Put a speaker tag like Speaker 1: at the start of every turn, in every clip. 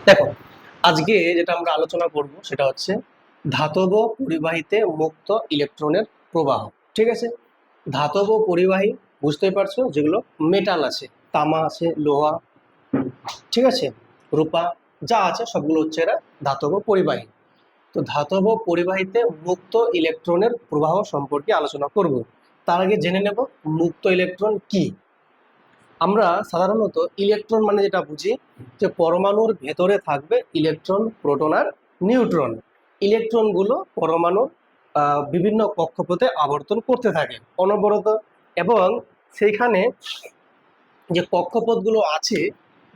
Speaker 1: দেখো, আজকে যেটা আমরা আলোচনা করব সেটা হচ্ছে ধাতব পরিবাহীতে মুক্ত ইলেকট্রনের প্রবাহ। ঠিক আছে, ধাতব পরিবাহী বুঝতেই পারছো, যেগুলো মেটাল আছে, তামা আছে, লোহা, ঠিক আছে, রূপা, যা আছে সবগুলো হচ্ছে এরা ধাতব পরিবাহী। তো ধাতব পরিবাহীতে মুক্ত ইলেকট্রনের প্রবাহ সম্পর্কে আলোচনা করব। তার আগে জেনে নেব মুক্ত ইলেকট্রন কি। আমরা সাধারণত ইলেকট্রন মানে যেটা বুঝি যে পরমাণুর ভেতরে থাকবে ইলেকট্রন, প্রোটন আর নিউট্রন। ইলেকট্রনগুলো পরমাণুর বিভিন্ন কক্ষপথে আবর্তন করতে থাকে অনবরত, এবং সেইখানে যে কক্ষপথগুলো আছে,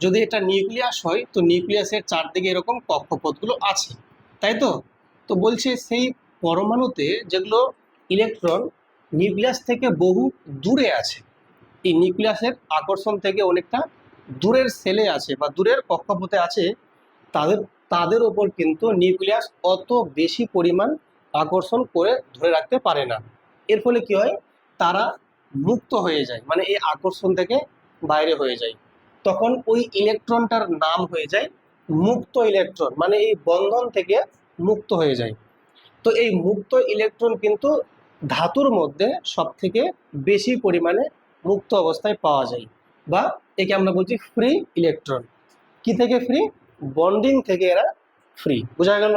Speaker 1: যদি এটা নিউক্লিয়াস হয় তো নিউক্লিয়াসের চারদিকে এরকম কক্ষপথগুলো আছে, তাই তো। তো বলছে সেই পরমাণুতে যেগুলো ইলেকট্রন নিউক্লিয়াস থেকে বহু দূরে আছে, এই নিউক্লিয়াসের আকর্ষণ থেকে অনেকটা দূরের সেলে আছে বা দূরের কক্ষপথে আছে, তাদের তাদের ওপর কিন্তু নিউক্লিয়াস অত বেশি পরিমাণ আকর্ষণ করে ধরে রাখতে পারে না। এর ফলে কি হয়, তারা মুক্ত হয়ে যায়, মানে এই আকর্ষণ থেকে বাইরে হয়ে যায়। তখন ওই ইলেকট্রনটার নাম হয়ে যায় মুক্ত ইলেকট্রন, মানে এই বন্ধন থেকে মুক্ত হয়ে যায়। তো এই মুক্ত ইলেকট্রন কিন্তু ধাতুর মধ্যে সব থেকে বেশি পরিমাণে মুক্ত অবস্থায় পাওয়া যায়, বা একে আমরা বলছি ফ্রি ইলেকট্রন। কি থেকে ফ্রি? বন্ডিং থেকে এরা ফ্রি, বোঝা গেল।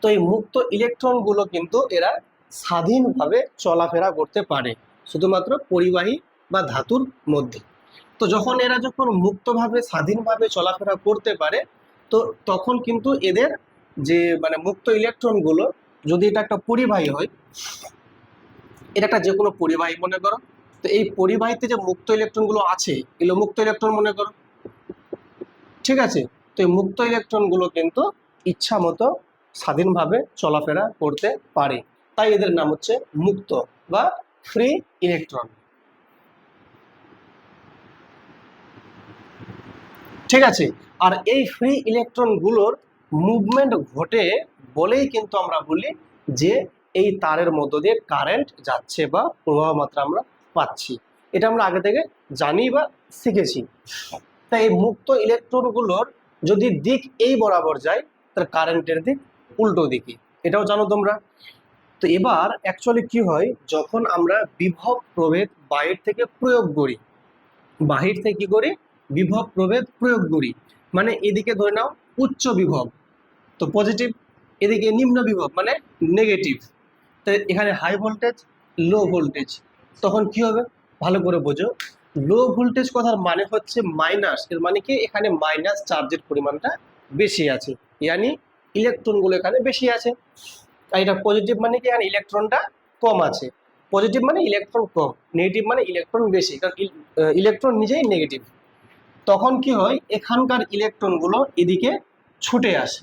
Speaker 1: তো এই মুক্ত ইলেকট্রনগুলো কিন্তু এরা স্বাধীনভাবে চলাফেরা করতে পারে শুধুমাত্র পরিবাহী বা ধাতুর মধ্যে। তো যখন মুক্তভাবে স্বাধীনভাবে চলাফেরা করতে পারে, তো তখন কিন্তু এদের যে মানে মুক্ত ইলেকট্রনগুলো, যদি এটা একটা পরিবাহী হয়, এটা একটা যে কোনো পরিবাহী মনে করো, তো এই পরিবাহীতে যে মুক্ত ইলেকট্রনগুলো আছে এগুলো মুক্ত ইলেকট্রন মনে করো, ঠিক আছে। তো এই মুক্ত ইলেকট্রনগুলো কিন্তু ইচ্ছা মতো স্বাধীনভাবে চলাফেরা করতে পারে, তাই এদের নাম হচ্ছে মুক্ত বা ফ্রি ইলেকট্রন, ঠিক আছে। আর এই ফ্রি ইলেকট্রনগুলোর মুভমেন্ট ঘটে বলেই কিন্তু আমরা বলি যে এই তারের মধ্য দিয়ে কারেন্ট যাচ্ছে বা প্রবাহ মাত্রা আমরা পাচ্ছি। এটা আমরা আগে থেকে জানি বা শিখেছি। তাই এই মুক্ত ইলেকট্রনগুলোর যদি দিক এই বরাবর যায়, তার কারেন্টের দিক উল্টো দিকে, এটাও জানো তোমরা। তো এবার অ্যাকচুয়ালি কি হয়, যখন আমরা বিভব প্রভেদ বাহির থেকে প্রয়োগ করি, বাহির থেকে কি করি, বিভব প্রভেদ প্রয়োগ করি, মানে এদিকে ধরে নাও উচ্চ বিভব, তো পজিটিভ, এদিকে নিম্ন বিভব মানে নেগেটিভ। তো এখানে হাই ভোল্টেজ, লো ভোল্টেজ, তখন কি হবে ভালো করে বোঝো। লো ভোল্টেজ কথার মানে হচ্ছে মাইনাস, এর মানে কি এখানে মাইনাস চার্জের পরিমাণটা বেশি আছে, ইয়ানি ইলেকট্রনগুলো এখানে বেশি আছে। আর এটা পজিটিভ মানে কি এখানে ইলেকট্রনটা কম আছে। পজিটিভ মানে ইলেকট্রন কম, নেগেটিভ মানে ইলেকট্রন বেশি, কারণ ইলেকট্রন নিজেই নেগেটিভ। তখন কি হয়, এখানকার ইলেকট্রনগুলো এদিকে ছুটে আসে,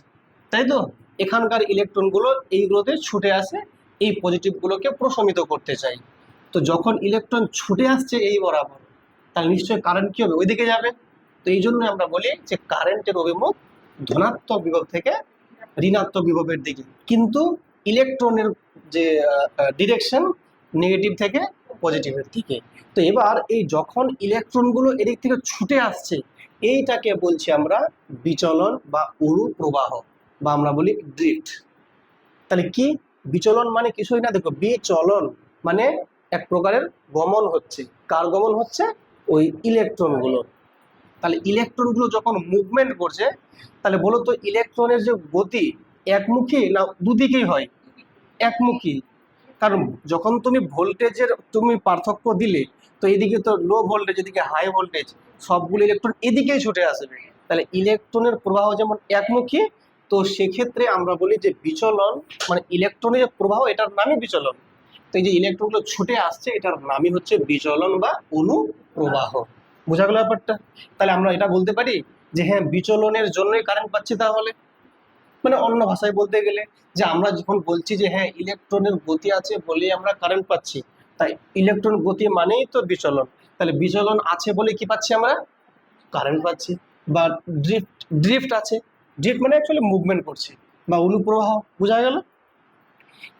Speaker 1: তাই তো। এখানকার ইলেকট্রনগুলো এইগুলোতে ছুটে আসে, এই পজিটিভগুলোকে প্রশমিত করতে চাই। তো যখন ইলেকট্রন ছুটে আসছে এই বরাবর, তাহলে নিশ্চয়ই কারেন্ট কি হবে, ওইদিকে যাবে। তো এই জন্য আমরা বলি যে কারেন্টের অভিমুখ ধনাত্মক বিভব থেকে ঋণাত্মক বিভবের দিকে, কিন্তু ইলেকট্রনের যে ডিরেকশন নেগেটিভ থেকে পজিটিভের দিকে। তো এবার এই যখন ইলেকট্রনগুলো এদিক থেকে ছুটে আসছে, এইটাকে বলছি আমরা বিচলন বা অনুপ্রবাহ, বা আমরা বলি ড্রিফট। তাহলে কি, বিচলন মানে কিছুই না, দেখো বিচলন মানে এক প্রকারের গমন হচ্ছে, কার গমন হচ্ছে, ওই ইলেকট্রনগুলো। তাহলে ইলেকট্রনগুলো যখন মুভমেন্ট করছে, তাহলে বলো তো ইলেকট্রনের যে গতি একমুখী না দুদিকেই হয়? একমুখী। কারণ যখন তুমি ভোল্টেজের পার্থক্য দিলে, তো এদিকে তো লো ভোল্টেজ, এদিকে হাই ভোল্টেজ, সবগুলো ইলেকট্রন এদিকেই ছুটে আসবে। তাহলে ইলেকট্রনের প্রবাহ যেমন একমুখী, তো সেক্ষেত্রে আমরা বলি যে বিচলন মানে ইলেকট্রনের যে প্রবাহ, এটার নামই বিচলন। তো এই যে ইলেকট্রনগুলো ছুটে আসছে, এটার নামই হচ্ছে বিচলন বা অনুপ্রবাহ। বোঝা গেল ব্যাপারটা? তাহলে আমরা এটা বলতে পারি যে হ্যাঁ, বিচলনের জন্যই কারেন্ট পাচ্ছি। তাহলে মানে অন্য ভাষায় বলতে গেলে, যে আমরা যখন বলছি যে হ্যাঁ ইলেকট্রনের গতি আছে বলেই আমরা কারেন্ট পাচ্ছি, তাই ইলেকট্রন গতি মানেই তো বিচলন। তাহলে বিচলন আছে বলে কি পাচ্ছি আমরা, কারেন্ট পাচ্ছি। বা ড্রিফট, ড্রিফট আছে, ড্রিফট মানে অ্যাকচুয়ালি মুভমেন্ট করছে, বা অনুপ্রবাহ। বোঝা গেল?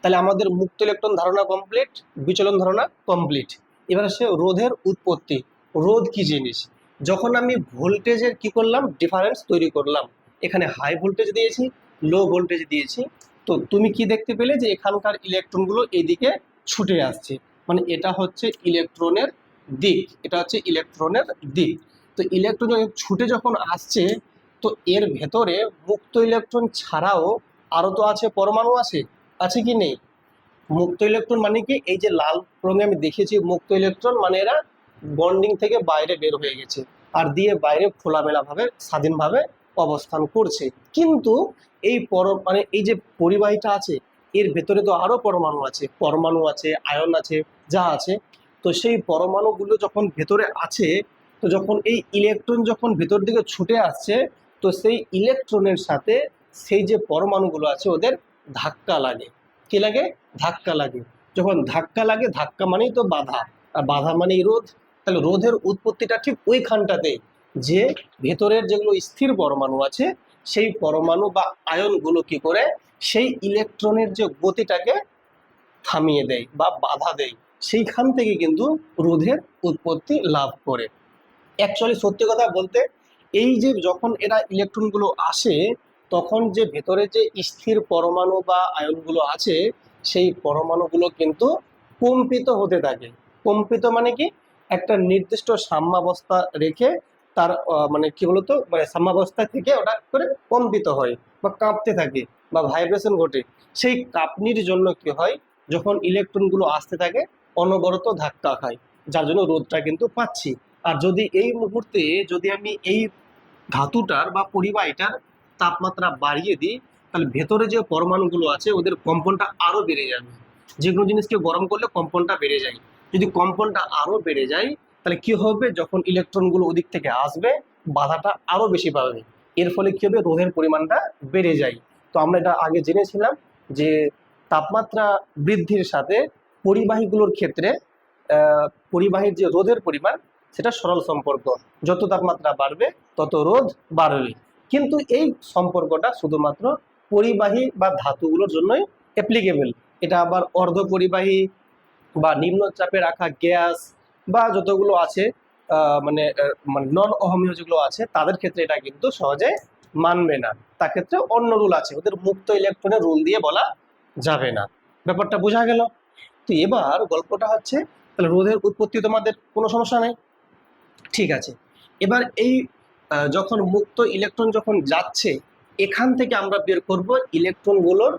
Speaker 1: তাহলে আমাদের মুক্ত ইলেকট্রন ধারণা কমপ্লিট, বিচলন ধারণা কমপ্লিট। এবার আসে রোধের উৎপত্তি। রোধ কি জিনিস? যখন আমি ভোল্টেজের কি করলাম, ডিফারেন্স তৈরি করলাম, এখানে হাই ভোল্টেজ দিয়েছি, লো ভোল্টেজ দিয়েছি। তো তুমি কি দেখতে পেলে যে এখানকার ইলেকট্রনগুলো এইদিকে ছুটে আসছে, মানে এটা হচ্ছে ইলেকট্রনের দিক, এটা হচ্ছে ইলেকট্রনের দিক। তো ইলেকট্রন ছুটে যখন আসছে, তো এর ভেতরে মুক্ত ইলেকট্রন ছাড়াও আরো তো আছে, পরমাণু আছে, আছে কি নেই? মুক্ত ইলেকট্রন মানে কি, এই যে লাল রঙে আমি দেখেছি মুক্ত ইলেকট্রন মানে এরা বন্ডিং থেকে বাইরে বের হয়ে গেছে আর দিয়ে বাইরে খোলামেলা ভাবে স্বাধীনভাবে অবস্থান করছে। কিন্তু এই মানে এই যে পরিবাহীটা আছে, এর ভেতরে তো আরো পরমাণু আছে, পরমাণু আছে, আয়ন আছে, যা আছে। তো সেই পরমাণুগুলো যখন ভেতরে আছে, তো যখন এই ইলেকট্রন যখন ভেতর দিকে ছুটে আসছে, তো সেই ইলেকট্রনের সাথে সেই যে পরমাণুগুলো আছে ওদের ধাক্কা লাগে। কি লাগে? ধাক্কা লাগে। যখন ধাক্কা লাগে, ধাক্কা মানেই তো বাধা, আর বাধা মানেই রোধ। তাহলে রোধের উৎপত্তিটা ঠিক ওইখানটাতে, যে ভেতরের যেগুলো স্থির পরমাণু আছে সেই পরমাণু বা আয়নগুলো কি করে সেই ইলেকট্রনের যে গতিটাকে থামিয়ে দেয় বা বাধা দেয়, সেইখান থেকে কিন্তু রোধের উৎপত্তি লাভ করে। অ্যাকচুয়ালি সত্যি কথা বলতে, এই যে যখন এরা ইলেকট্রনগুলো আসে, তখন যে ভেতরে যে স্থির পরমাণু বা আয়নগুলো আছে সেই পরমাণুগুলো কিন্তু কম্পিত হতে থাকে। কম্পিত মানে কি, একটা নির্দিষ্ট সাম্যাবস্থা রেখে তার মানে কি বলতো, মানে সাম্যাবস্থা থেকে ওটা করে কম্পিত হয় বা কাঁপতে থাকে বা ভাইব্রেশন ঘটে। সেই কাঁপনির জন্য কি হয়, যখন ইলেকট্রনগুলো আসতে থাকে অনবরত ধাক্কা খায়, যার জন্য রোধটা কিন্তু পাচ্ছি। আর যদি এই মুহূর্তে যদি আমি এই ধাতুটার বা পরিবাহীটার তাপমাত্রা বাড়িয়ে দিই, তাহলে ভেতরে যে পরমাণুগুলো আছে ওদের কম্পনটা আরো বেড়ে যাবে। যে কোনো জিনিসকে গরম করলে কম্পনটা বেড়ে যায়। যদি কম্পনটা আরো বেড়ে যায়, তাহলে কি হবে, যখন ইলেকট্রনগুলো ওদিক থেকে আসবে বাধাটা আরো বেশি পাবে। এর ফলে কি হবে, রোধের পরিমাণটা বেড়ে যায়। তো আমরা এটা আগে জেনেছিলাম যে তাপমাত্রা বৃদ্ধির সাথে পরিবাহীগুলোর ক্ষেত্রে পরিবাহীর যে রোধের পরিমাণ সেটা সরল সম্পর্ক, যত তাপমাত্রা বাড়বে তত রোধ বাড়বে। কিন্তু এই সম্পর্কটা শুধুমাত্র পরিবাহী বা ধাতুগুলোর জন্যই অ্যাপ্লিকেবল। এটা আবার অর্ধ পরিবাহী বা নিম্ন চাপে রাখা গ্যাস বা যতগুলো আছে মানে নন অহমীয় যেগুলো আছে তাদের ক্ষেত্রে এটা কিন্তু সহজে মানবে না। তার ক্ষেত্রে অন্য রুল আছে, ওদের মুক্ত ইলেকট্রনের রুল দিয়ে বলা যাবে না। ব্যাপারটা বোঝা গেল? তো এবার গল্পটা হচ্ছে, তাহলে রোধের উৎপত্তি তোমাদের কোনো সমস্যা নেই, ঠিক আছে। এবার এই যখন মুক্ত ইলেকট্রন যখন যাচ্ছে, এখান থেকে আমরা বের করব ইলেকট্রনগুলোর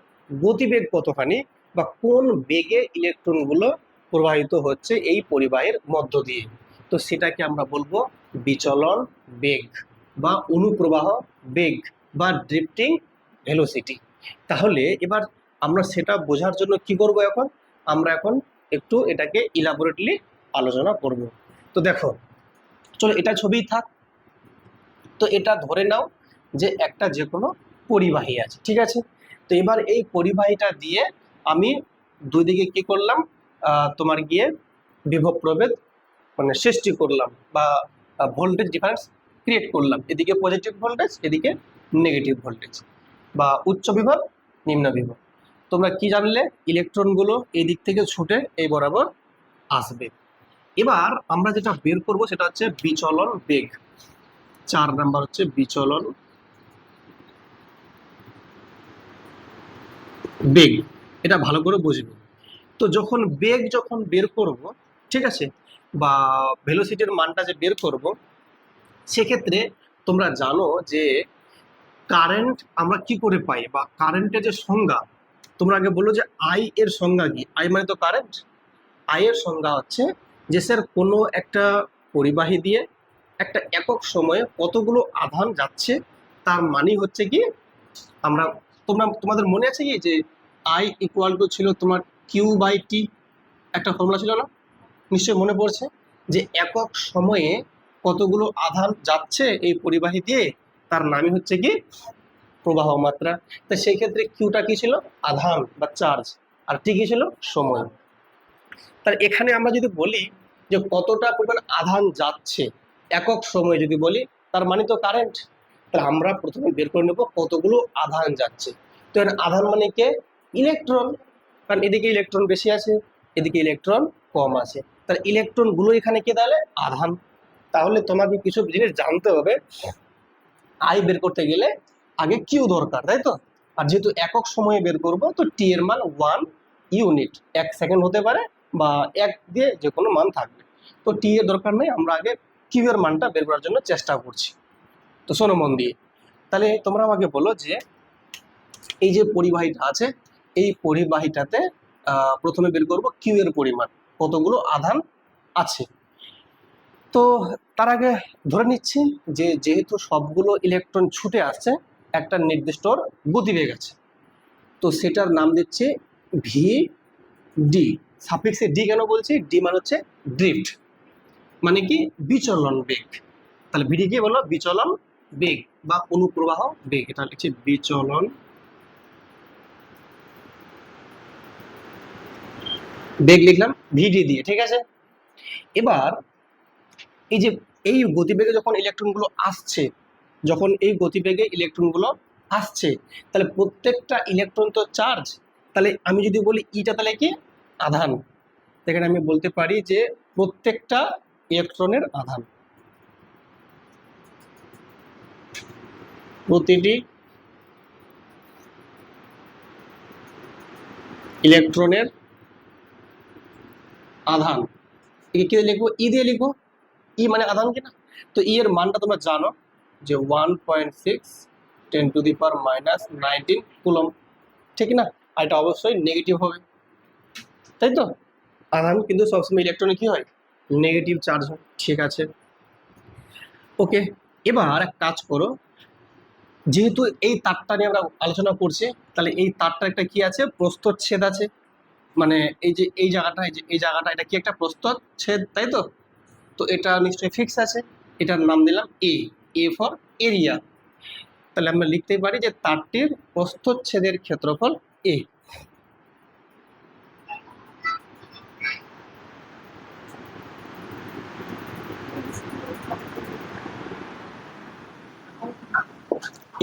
Speaker 1: গতিবেগ কতখানি বা কোন বেগে ইলেকট্রনগুলো প্রবাহিত হচ্ছে এই পরিবাহের মধ্য দিয়ে। তো সেটাকে আমরা বলবো বিচলন বেগ বা অনুপ্রবাহ বেগ বা ড্রিফটিং ভেলোসিটি। তাহলে এবার আমরা সেটা বোঝার জন্য কি করব, এখন আমরা এখন একটু এটাকে ইলাবোরেটলি আলোচনা করব। তো দেখো, চলো এটা ছবিই থাক। তো এটা ধরে নাও যে একটা যে কোনো পরিবাহী আছে, ঠিক আছে। তো এবার এই পরিবাহীটা দিয়ে আমি দুই দিকে কি করলাম, তোমার গিয়ে বিভব প্রভেদ মানে সৃষ্টি করলাম বা ভোল্টেজ ডিফারেন্স ক্রিয়েট করলাম। এদিকে পজিটিভ ভোল্টেজ, এদিকে নেগেটিভ ভোল্টেজ বা উচ্চ বিভব নিম্ন বিভব। তোমরা কি জানলে, ইলেকট্রনগুলো এই দিক থেকে ছুটে এই বরাবর আসবে। এবার আমরা যেটা বের করব সেটা হচ্ছে বিচলন বেগ। 4 নাম্বার হচ্ছে বিচলন বেগ। এটা ভালো করে বুঝবে। তো যখন বেগ যখন বের করব, ঠিক আছে, বা ভেলোসিটির মানটা যে বের করব, সেক্ষেত্রে তোমরা জানো যে কারেন্ট আমরা কি করে পাই বা কারেন্টের যে সংজ্ঞা, তোমরা আগে বলো যে আই এর সংজ্ঞা কি। আই মানে তো কারেন্ট। আই এর সংজ্ঞা হচ্ছে যে স্যার কোনো একটা পরিবাহী দিয়ে একটা একক সময়ে কতগুলো আধান যাচ্ছে, তার মানে হচ্ছে কি, আমরা তোমাদের মনে আছে কি যে আই ইকুয়াল টু ছিল তোমার কিউ বাই টি, একটা ফর্মুলা ছিল না? নিশ্চয়ই মনে পড়ছে যে একক সময়ে কতগুলো আধান যাচ্ছে এই পরিবাহী দিয়ে, তার নামই হচ্ছে কি প্রবাহ মাত্রা। তো সেই ক্ষেত্রে কিউটা কি ছিল, আধান বা চার্জ, আর টি কি ছিল, সময়। তার এখানে আমরা যদি বলি যে কতটা পরিমাণ আধান যাচ্ছে একক সময়ে যদি বলি, তার মানে তো কারেন্ট। তাহলে আমরা প্রথমে বের করে নেব কতগুলো আধান যাচ্ছে। তো আধান মানে কে, ইলেকট্রন, কারণ এদিকে ইলেকট্রন বেশি আছে, এদিকে ইলেকট্রন কম আছে। তাহলে ইলেকট্রন গুলো এখানে কি তাহলে আধান। তাহলে তোমাকে কিছু জিনিস জানতে হবে আই বের করতে গেলে। আগে কিউ দরকার, তাই তো? আর যেহেতু একক সময়ে বের করব, তো টি এর মান 1 ইউনিট, 1 সেকেন্ড হতে পারে বা 1 দিয়ে যে কোনো মান থাকবে। তো টি এর দরকার নেই, আমরা আগে কিউ এর মানটা বের করার জন্য চেষ্টা করছি। তো শোনো মন দিয়ে, তাহলে তোমরা আমাকে বলো যে এই যে পরিবাহীটা আছে, এই পরিবাহীটাতে প্রথমে বের করব কিউ এর পরিমাণ, কতগুলো আধান আছে। তো তার আগে ধরে নিচ্ছি যে যেহেতু সবগুলো ইলেকট্রন ছুটে আসছে, একটা নির্দিষ্ট গতিবেগ আছে, তো সেটার নাম দিচ্ছি ভি ডি। সাফিক্সে ডি কেন বলছি? ডি মানে হচ্ছে ড্রিফট, মানে কি বিচলন বেগ। তাহলে ভিডি কি বলো? বিচলন বেগ বা অনুপ্রবাহ বেগ। এটা লিখছি বিচলন বেগ, লিখলাম ভিডি দিয়ে, ঠিক আছে। এবার এই যে এই গতিবেগে যখন ইলেকট্রনগুলো আসছে, যখন এই গতিবেগে ইলেকট্রনগুলো আসছে, তাহলে প্রত্যেকটা ইলেকট্রন তো চার্জ। তাহলে আমি যদি বলি ইটা, তাহলে কি আধান। এখানে আমি বলতে পারি যে প্রত্যেকটা ইলেকট্রনের আধান, প্রতিটি ইলেকট্রনের আধান। কি দিয়ে লিখবো? ই দিয়ে লিখবো। ই মানে আধান কিনা। তো ই এর মানটা তোমরা জানো যে 1.6 × 10⁻⁻19 কুলম, ঠিক না? আর এটা অবশ্যই নেগেটিভ হবে, তাই তো? আধান কিন্তু সবসময় ইলেকট্রনে কি হয়? নেগেটিভ চার্জ হয়, ঠিক আছে। ওকে, এবার এক কাজ করো, যেহেতু এই তারটা নিয়ে আমরা আলোচনা করছি, তাহলে এই তারটা একটা কি আছে? প্রস্থচ্ছেদ আছে। মানে এই যে এই জায়গাটা, এই জায়গাটা, এটা কি একটা প্রস্থচ্ছেদ, তাই তো? তো এটা নিশ্চয়ই ফিক্স আছে। এটার নাম দিলাম এ, এ ফর এরিয়া। তাহলে আমরা লিখতে পারি যে তারটির প্রস্থচ্ছেদের ক্ষেত্রফল এ।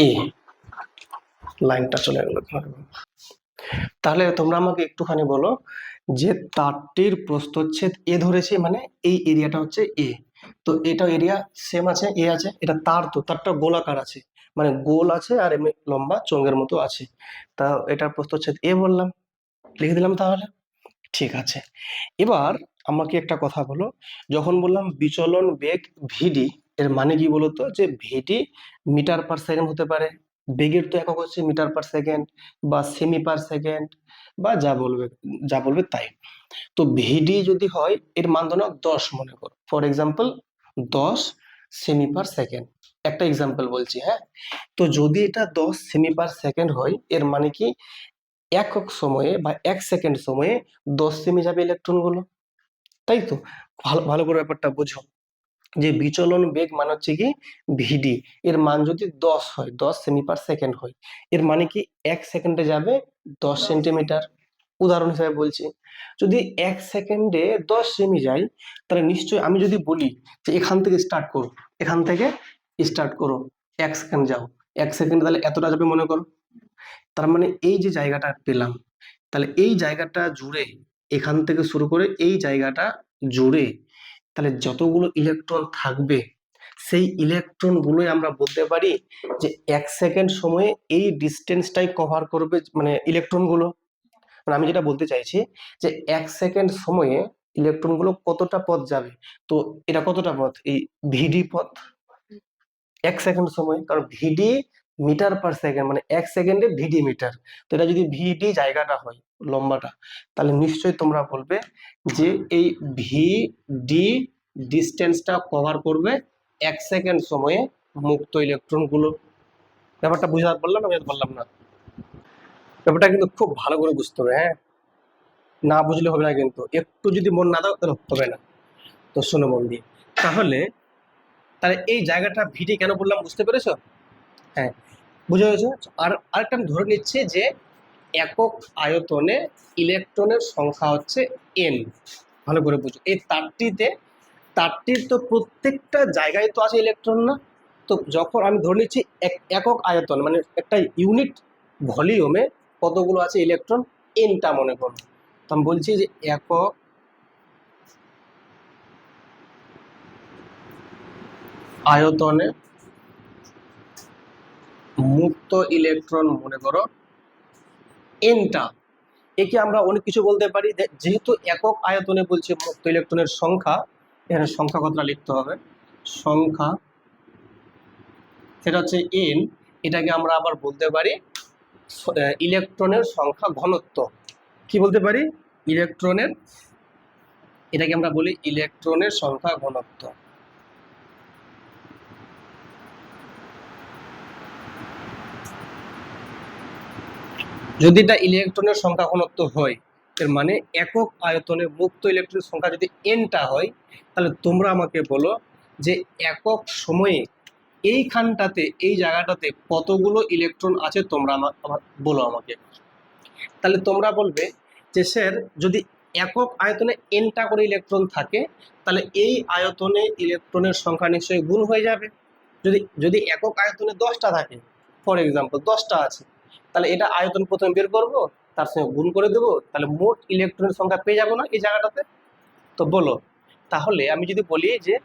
Speaker 1: এ লাইনটা চলে গেল। তাহলে তোমরা আমাকে একটুখানি বলো যে তারটির প্রস্থচ্ছেদ এ ধরেছে, মানে এই এরিয়াটা হচ্ছে এ। তো এটা এরিয়া সেম আছে, এ আছে। এটা তার, তো তারটা গোলাকার আছে, মানে গোল আছে আর এমনি লম্বা চোঙের মতো আছে। তা এটার প্রস্থচ্ছেদ এ বললাম, লিখে দিলাম তাহলে। ঠিক আছে, এবার আমাকে একটা কথা বলো, যখন বললাম বিচলন বেগ ভিডি, এর মানে কি বলতো? যে ভিডি মিটার পার সেকেন্ড হতে পারে, বেগের তো একক হচ্ছে মিটার পার সেকেন্ড বা সেমি পার সেকেন্ড, বা যা বলবে তাই। তো ভিডি যদি হয়, এর মান ধরো 10 মনে করো, for example 10 semi per second, একটা এক্সাম্পল বলছি, হ্যাঁ। তো যদি এটা 10 সেমি পার সেকেন্ড হয়, এর মানে কি একক সময়ে বা 1 সেকেন্ড সময়ে 10 সেমি যাবে ইলেকট্রন গুলো, তাই তো? ভালো ভালো করে ব্যাপারটা বুঝো, যে বিচলন বেগ মানে হচ্ছে কি ভিডি, এর মান যদি 10 হয়, 10 সেমি পার সেকেন্ড হয়, এর মানে কি 1 সেকেন্ডে যাবে 10 সেন্টিমিটার। উদাহরণ হিসেবে বলছি, যদি 1 সেকেন্ডে 10 সেমি যায়, তাহলে নিশ্চয়ই আমি যদি বলি যে এখান থেকে স্টার্ট করো, এখান থেকে স্টার্ট করো, 1 সেকেন্ড যাও, 1 সেকেন্ড তাহলে এতটা যাবে মনে করো। তার মানে এই যে জায়গাটা পেলাম, তাহলে এই জায়গাটা জুড়ে, এখান থেকে শুরু করে এই জায়গাটা জুড়ে, তাহলে যতগুলো ইলেকট্রন থাকবে, সেই ইলেকট্রন গুলোই আমরা বলতে পারি যে 1 সেকেন্ড সময়ে এই ডিস্টেন্সটাই কভার করবে, মানে ইলেকট্রন গুলো। মানে আমি যেটা বলতে চাইছি যে 1 সেকেন্ড সময়ে ইলেকট্রন গুলো কতটা পথ যাবে। তো এটা কতটা পথ? এই ভিডি পথ 1 সেকেন্ড সময়, কারণ ভিডি মিটার পার সেকেন্ড, মানে 1 সেকেন্ডে ভিডি মিটার। তো এটা যদি ভিডি জায়গাটা হয়, লম্বাটা, তাহলে নিশ্চয়ই তোমরা বলবে যে এই ভিডি ডিস্টেন্সটা কভার করবে 1 সেকেন্ড সময়ে মুক্ত ইলেকট্রন গুলো। ব্যাপারটা বুঝতে বললাম, আমি বললাম না? ব্যাপারটা কিন্তু খুব ভালো করে বুঝতে হবে, হ্যাঁ, না বুঝলে হবে না, কিন্তু একটু যদি মন না দাও তাহলে হবে না। তো শোনো মন দিয়ে, তাহলে তাহলে এই জায়গাটা ভিডি কেন বললাম, বুঝতে পেরেছো? হ্যাঁ, বুঝে গেছে। আর আরেকটা আমি ধরে নিচ্ছি যে একক আয়তনে ইলেকট্রনের সংখ্যা হচ্ছে এন। ভালো করে বুঝো, এই তারটির তো প্রত্যেকটা জায়গায় তো আছে ইলেকট্রন, না? তো যখন আমি ধরে নিচ্ছি একক আয়তন, মানে একটা ইউনিট ভলিউমে কতগুলো আছে ইলেকট্রন, এনটা মনে করো। তো আমি বলছি যে একক আয়তনে মুক্ত ইলেকট্রন মনে করো এনটা, একে আমরা অনেক কিছু বলতে পারি। যেহেতু একক আয়তনে বলছে মুক্ত ইলেকট্রনের সংখ্যা, এখানে সংখ্যা কথাটা লিখতে হবে, সংখ্যা সেটা হচ্ছে এন। এটাকে আমরা আবার বলতে পারি ইলেকট্রনের সংখ্যা ঘনত্ব। কি বলতে পারি? ইলেকট্রনের, এটাকে আমরা বলি ইলেকট্রনের সংখ্যা ঘনত্ব। যদি এটা ইলেকট্রনের সংখ্যা ঘনত্ব হয়, এর মানে একক আয়তনে মুক্ত ইলেকট্রনের সংখ্যা যদি এনটা হয়, তাহলে তোমরা আমাকে বলো যে একক সময়ে এইখানটাতে, এই জায়গাটাতে কতগুলো ইলেকট্রন আছে, তোমরা আমার বলো আমাকে। তাহলে তোমরা বলবে যে স্যার যদি একক আয়তনে এনটা করে ইলেকট্রন থাকে, তাহলে এই আয়তনে ইলেকট্রনের সংখ্যা নিশ্চয়ই গুণ হয়ে যাবে। যদি যদি একক আয়তনে 10টা থাকে, ফর এক্সাম্পল 10টা আছে, তাহলে এটা আয়তন প্রথমে বের করবো, তার সঙ্গে গুণ করে দেবো, তাহলে মোট ইলেকট্রনের সংখ্যা পেয়ে যাবো না এই জায়গাটাতে। তো বলো, তাহলে আমি যদি বলি যে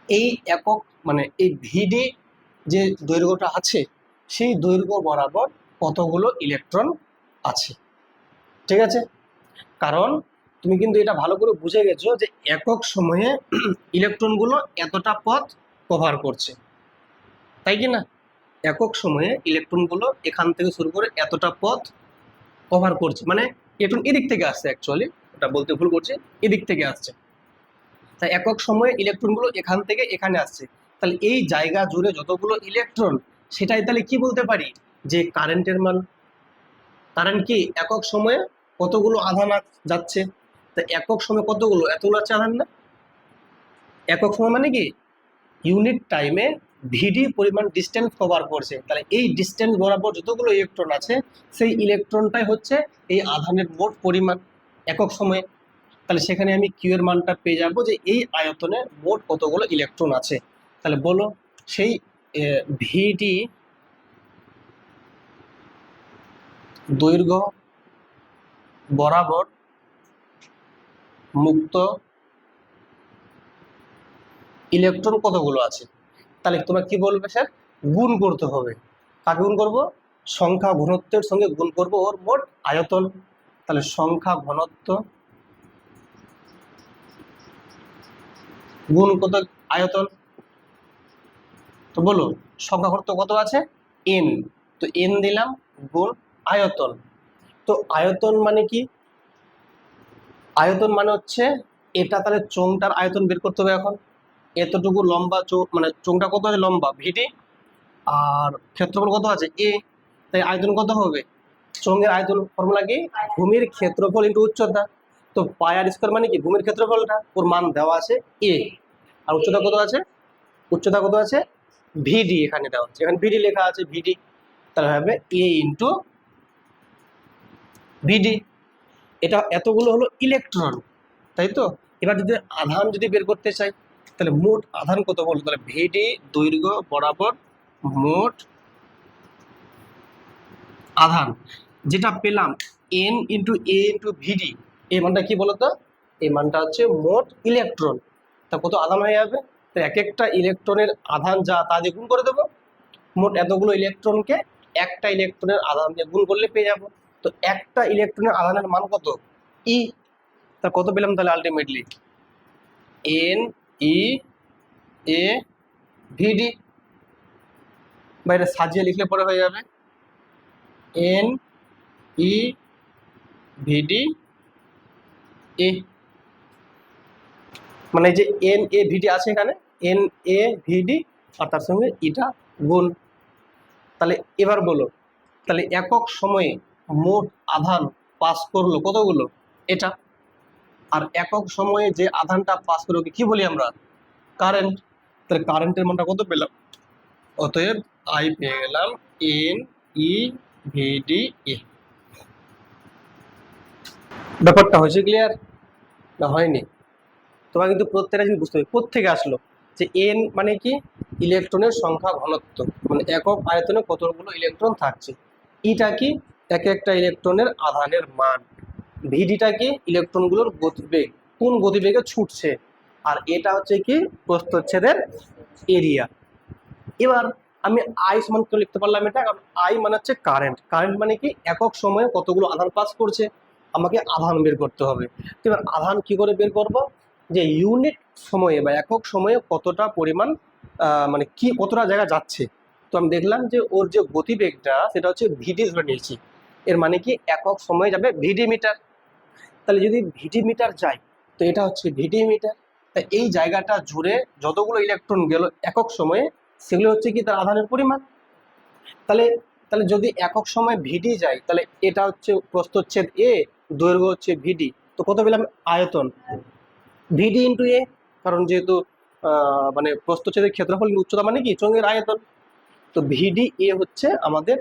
Speaker 1: এই একক মানে এই ভিডি যে দৈর্ঘ্যটা আছে, সেই দৈর্ঘ্য বরাবর কতগুলো ইলেকট্রন আছে। ঠিক আছে, কারণ তুমি কিন্তু এটা ভালো করে বুঝে গেছো যে একক সময়ে ইলেকট্রনগুলো এতটা পথ কভার করছে, তাই কি না? একক সময়ে ইলেকট্রনগুলো এখান থেকে শুরু করে এতটা পথ কভার করছে, মানে ইলেকট্রন এদিক থেকে আসছে, অ্যাকচুয়ালি এটা বলতে ভুল করছে, এদিক থেকে আসছে। তাই একক সময়ে ইলেকট্রনগুলো এখান থেকে এখানে আসছে, তাহলে এই জায়গা জুড়ে যতগুলো ইলেকট্রন, সেটাই তাহলে কি বলতে পারি যে কারেন্টের মান। কারেন্ট কি একক সময়ে কতগুলো আধান যাচ্ছে, তা একক সময়ে কতগুলো, এতগুলো আছে আধান না? একক সময় মানে কি ইউনিট টাইমে ভিডি পরিমাণ ডিস্টেন্স কভার করছে, তাহলে এই ডিস্টেন্স বরাবর যতগুলো ইলেকট্রন আছে, সেই ইলেকট্রনটাই হচ্ছে এই আধানের মোট পরিমাণ একক সময়ে। তাহলে সেখানে আমি কিউ এর মানটা পেয়ে যাবো যে এই আয়তনে মোট কতগুলো ইলেকট্রন আছে। তাহলে বলো সেই ভিডি দৈর্ঘ্য বরাবর মুক্ত ইলেকট্রন কতগুলো আছে। তাহলে তোমরা কি বলবে স্যার? গুণ করতে হবে। কাকে গুণ করব? সংখ্যা ঘনত্বের সঙ্গে গুণ করব ওর মোট আয়তন। তাহলে সংখ্যা ঘনত্ব গুণ কত আয়তন। তো বলো সংখ্যা ঘনত্ব কত আছে? এন। তো এন দিলাম গুণ আয়তন। তো আয়তন মানে কি? আয়তন মানে হচ্ছে এটা, তাহলে চোঙটার আয়তন বের করতে হবে এখন। এতটুকু লম্বা মানে চোঙটা কত আছে লম্বা ভিডি, আর ক্ষেত্রফল কত আছে এ, তাই আয়তন কত হবে? চোঙের আয়তন ফর্মুলা কি? ভূমির ক্ষেত্রফল ইন্টু উচ্চতা। তো পাই আর স্কয়ার মানে কি ভূমির ক্ষেত্রফলটা, ওর মান দেওয়া আছে এ, আর উচ্চতা কত আছে? উচ্চতা কত আছে? ভিডি এখানে দেওয়া আছে, এখানে ভিডি লেখা আছে ভিডি, তাহলে হবে এ ইন্টু ভিডি। এটা এতগুলো হলো ইলেকট্রন, তাই তো? এবার যদি আধান যদি বের করতে চাই, তাহলে মোট আধান কত বলো? তাহলে ভিডি দৈর্ঘ্য বরাবর মোট আধান, যেটা পেলাম এন ইন্টু এ ইন্টু ভিডি, এই মানটা কি বলতো? এই মানটা হচ্ছে মোট ইলেকট্রন। তা কত আধান হয়ে যাবে? তো এক একটা ইলেকট্রনের আধান যা তা দিয়ে গুণ করে দেবো, মোট এতগুলো ইলেকট্রনকে একটা ইলেকট্রনের আধান দিয়ে গুণ করলে পেয়ে যাবো। তো একটা ইলেকট্রনের আধানের মান কত? ই। তা কত পেলাম তাহলে আলটিমেটলি? এন ই এ ভিডি, বা এটা সাজিয়ে লিখলে পরে হয়ে যাবে এন ই ভিডি এ। মানে যে এন এ ভিডি আছে এখানে, এন এ ভিডি আর তার সঙ্গে ইটা গুণ। তাহলে এবার বলো, তাহলে একক সময়ে মোট আধান পাস করলো কতগুলো? এটা। আর একক সময়ে যে আধানটা পাস করলো কি বলি আমরা? কারেন্ট। তাহলে কারেন্টের মানটা কত পেলাম? অতএব আই পেয়ে গেলাম এন ই ভিডি এ। ব্যাপারটা হয়েছে ক্লিয়ার না হয়নি? তোমার কিন্তু প্রত্যেকটা জিনিস বুঝতে হবে কোত্থেকে আসলো, যে এন মানে কি ইলেকট্রনের সংখ্যা ঘনত্ব, মানে একক আয়তনে কতগুলো ইলেকট্রন থাকছে। ইটা কি এক একটা ইলেকট্রনের আধানের মান। ভিডিটা কি ইলেকট্রনগুলোর গতিবেগ, কোন গতিবেগে ছুটছে। আর এটা হচ্ছে কি প্রস্থচ্ছেদের এরিয়া। এবার আমি আই সমান করে লিখতে পারলাম এটা, কারণ আই মানে হচ্ছে কারেন্ট। কারেন্ট মানে কি, একক সময়ে কতগুলো আধান পাস করছে, আমাকে আধান বের করতে হবে। তো এবার আধান কি করে বের করব, যে ইউনিট সময়ে বা একক সময়ে কতটা পরিমাণ মানে কি কতটা জায়গা যাচ্ছে। তো আমি দেখলাম যে ওর যে গতিবেগটা সেটা হচ্ছে ভিডি ধরে নিয়েছি। এর মানে কি একক সময়ে যাবে ভিডি মিটার। তাহলে যদি ভিডি মিটার যায়, তো এটা হচ্ছে ভিডি মিটার। তা এই জায়গাটা জুড়ে যতগুলো ইলেকট্রন গেল একক সময়ে, সেগুলো হচ্ছে কি তার আধানের পরিমাণ। তাহলে তাহলে যদি একক সময় ভিডি যায়, তাহলে এটা হচ্ছে প্রস্থচ্ছেদ এ, দৈর্ঘ্য হচ্ছে ভিডি, তো কত পেলাম আয়তন ভিডি ইন্টু এ। কারণ যেহেতু মানে প্রস্থচ্ছেদের ক্ষেত্রফল উচ্চতা মানে কি চোঙের আয়তন, তো ভিডি এ হচ্ছে আমাদের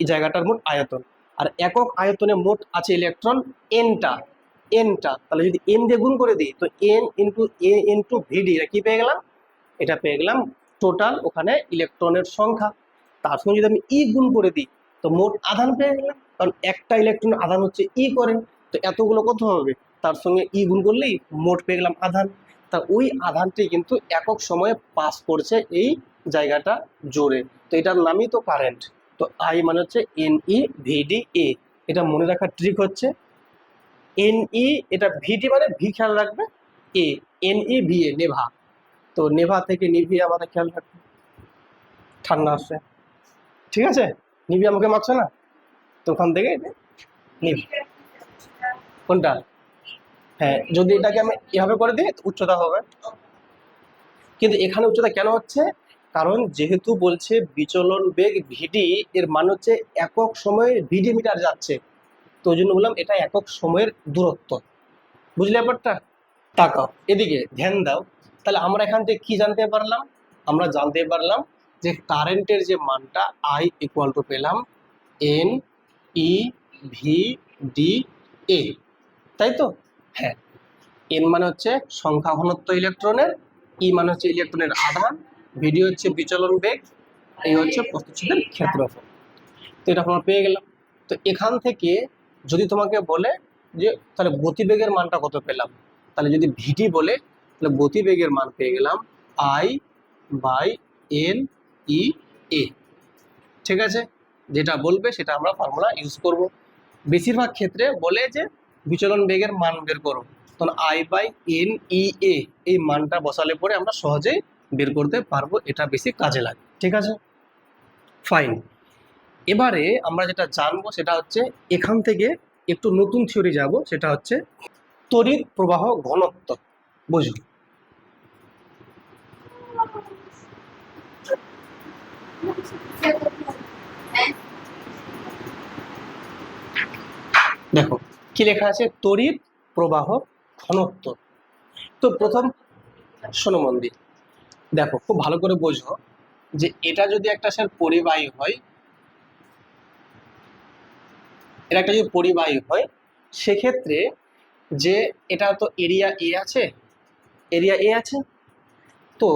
Speaker 1: এই জায়গাটার মোট আয়তন। আর একক আয়তনে মোট আছে ইলেকট্রন এনটা। এনটা তাহলে যদি এন দিয়ে গুণ করে দিই, তো এন ইন্টু এ ইন্টু ভিডি, এটা কি পেয়ে গেলাম, এটা পেয়ে গেলাম টোটাল ওখানে ইলেকট্রনের সংখ্যা। তার সঙ্গে যদি আমি ই গুণ করে দিই, তো মোট আধান পেয়ে গেলাম, কারণ একটা ইলেকট্রন আধান হচ্ছে ই করে। তো এতগুলো কত হবে, তার সঙ্গে ই গুণ করলেই মোট পেয়ে গেলাম আধান। তা ওই আধানটি কিন্তু একক সময়ে পাস করছে এই জায়গাটা জোরে, তো এটার নামই তো কারেন্ট। তো আই মানে হচ্ছে এন ই ভিডি এ। এটা মনে রাখার ট্রিক হচ্ছে এন ই, এটা ভিডি মানে ভি খেয়াল রাখবে, A N E V A Neva. তো নেভা থেকে নিভিয়ে আমাদের খেয়াল রাখবে, ঠান্ডা আসছে, ঠিক আছে, নিভি আমাকে মারছে না, তো ওখান থেকে নিভি কোনটা, হ্যাঁ যদি এটাকে আমি এভাবে করে দিই তো উচ্চতা হবে। কিন্তু এখানে উচ্চতা কেন হচ্ছে, কারণ যেহেতু বলছে বিচলন বেগ ভিডি, এর মানে হচ্ছে একক সময়ে ভিডি মিটার যাচ্ছে, তো ওই জন্য বললাম এটা একক সময়ের দূরত্ব। বুঝলে ব্যাপারটা? তাকাও এদিকে, ধ্যান দাও। তাহলে আমরা এখান থেকে কি জানতে পারলাম, আমরা জানতে পারলাম যে কারেন্টের যে মানটা আই ইকুয়াল টু পেলাম N E V D A, তাই তো? হ্যাঁ, এন মানে হচ্ছে সংখ্যা ঘনত্ব ইলেকট্রনের, ই মানে হচ্ছে ইলেকট্রনের আধান, ভিডি হচ্ছে বিচলন বেগ, এই হচ্ছে প্রস্থচ্ছেদের ক্ষেত্রফল। তো এটা আমরা পেয়ে গেলাম। তো এখান থেকে যদি তোমাকে বলে যে তাহলে গতিবেগের মানটা কত পেলাম, তাহলে যদি ভিডি বলে, তাহলে গতিবেগের মান পেয়ে গেলাম আই বাই এন ই এ। ঠিক আছে, যেটা বলবে সেটা আমরা ফর্মুলা ইউজ করব। বেশিরভাগ ক্ষেত্রে বলে যে বিচলন বেগের মান বের করো, তখন আই বাই এন ই এ এই মানটা বসালে পরে আমরা সহজেই বের করতে পারবো, এটা বেশি কাজে লাগে। ঠিক আছে, ফাইন। এবারে আমরা যেটা জানবো সেটা হচ্ছে এখান থেকে একটু নতুন থিওরি যাব, সেটা হচ্ছে তড়িৎ প্রবাহ ঘনত্ব। বুঝো, দেখো কি লেখা আছে, তড়িৎ প্রবাহ ঘনত্ব। তো প্রথম শোনো মন দিয়ে, দেখো খুব ভালো করে বোঝো যে এটা যদি একটা স্যার পরিবাহী হয়, এটা একটা যদি পরিবাহী হয়, সেক্ষেত্রে যে এটা তো এরিয়া এ আছে, এরিয়া এ আছে, তো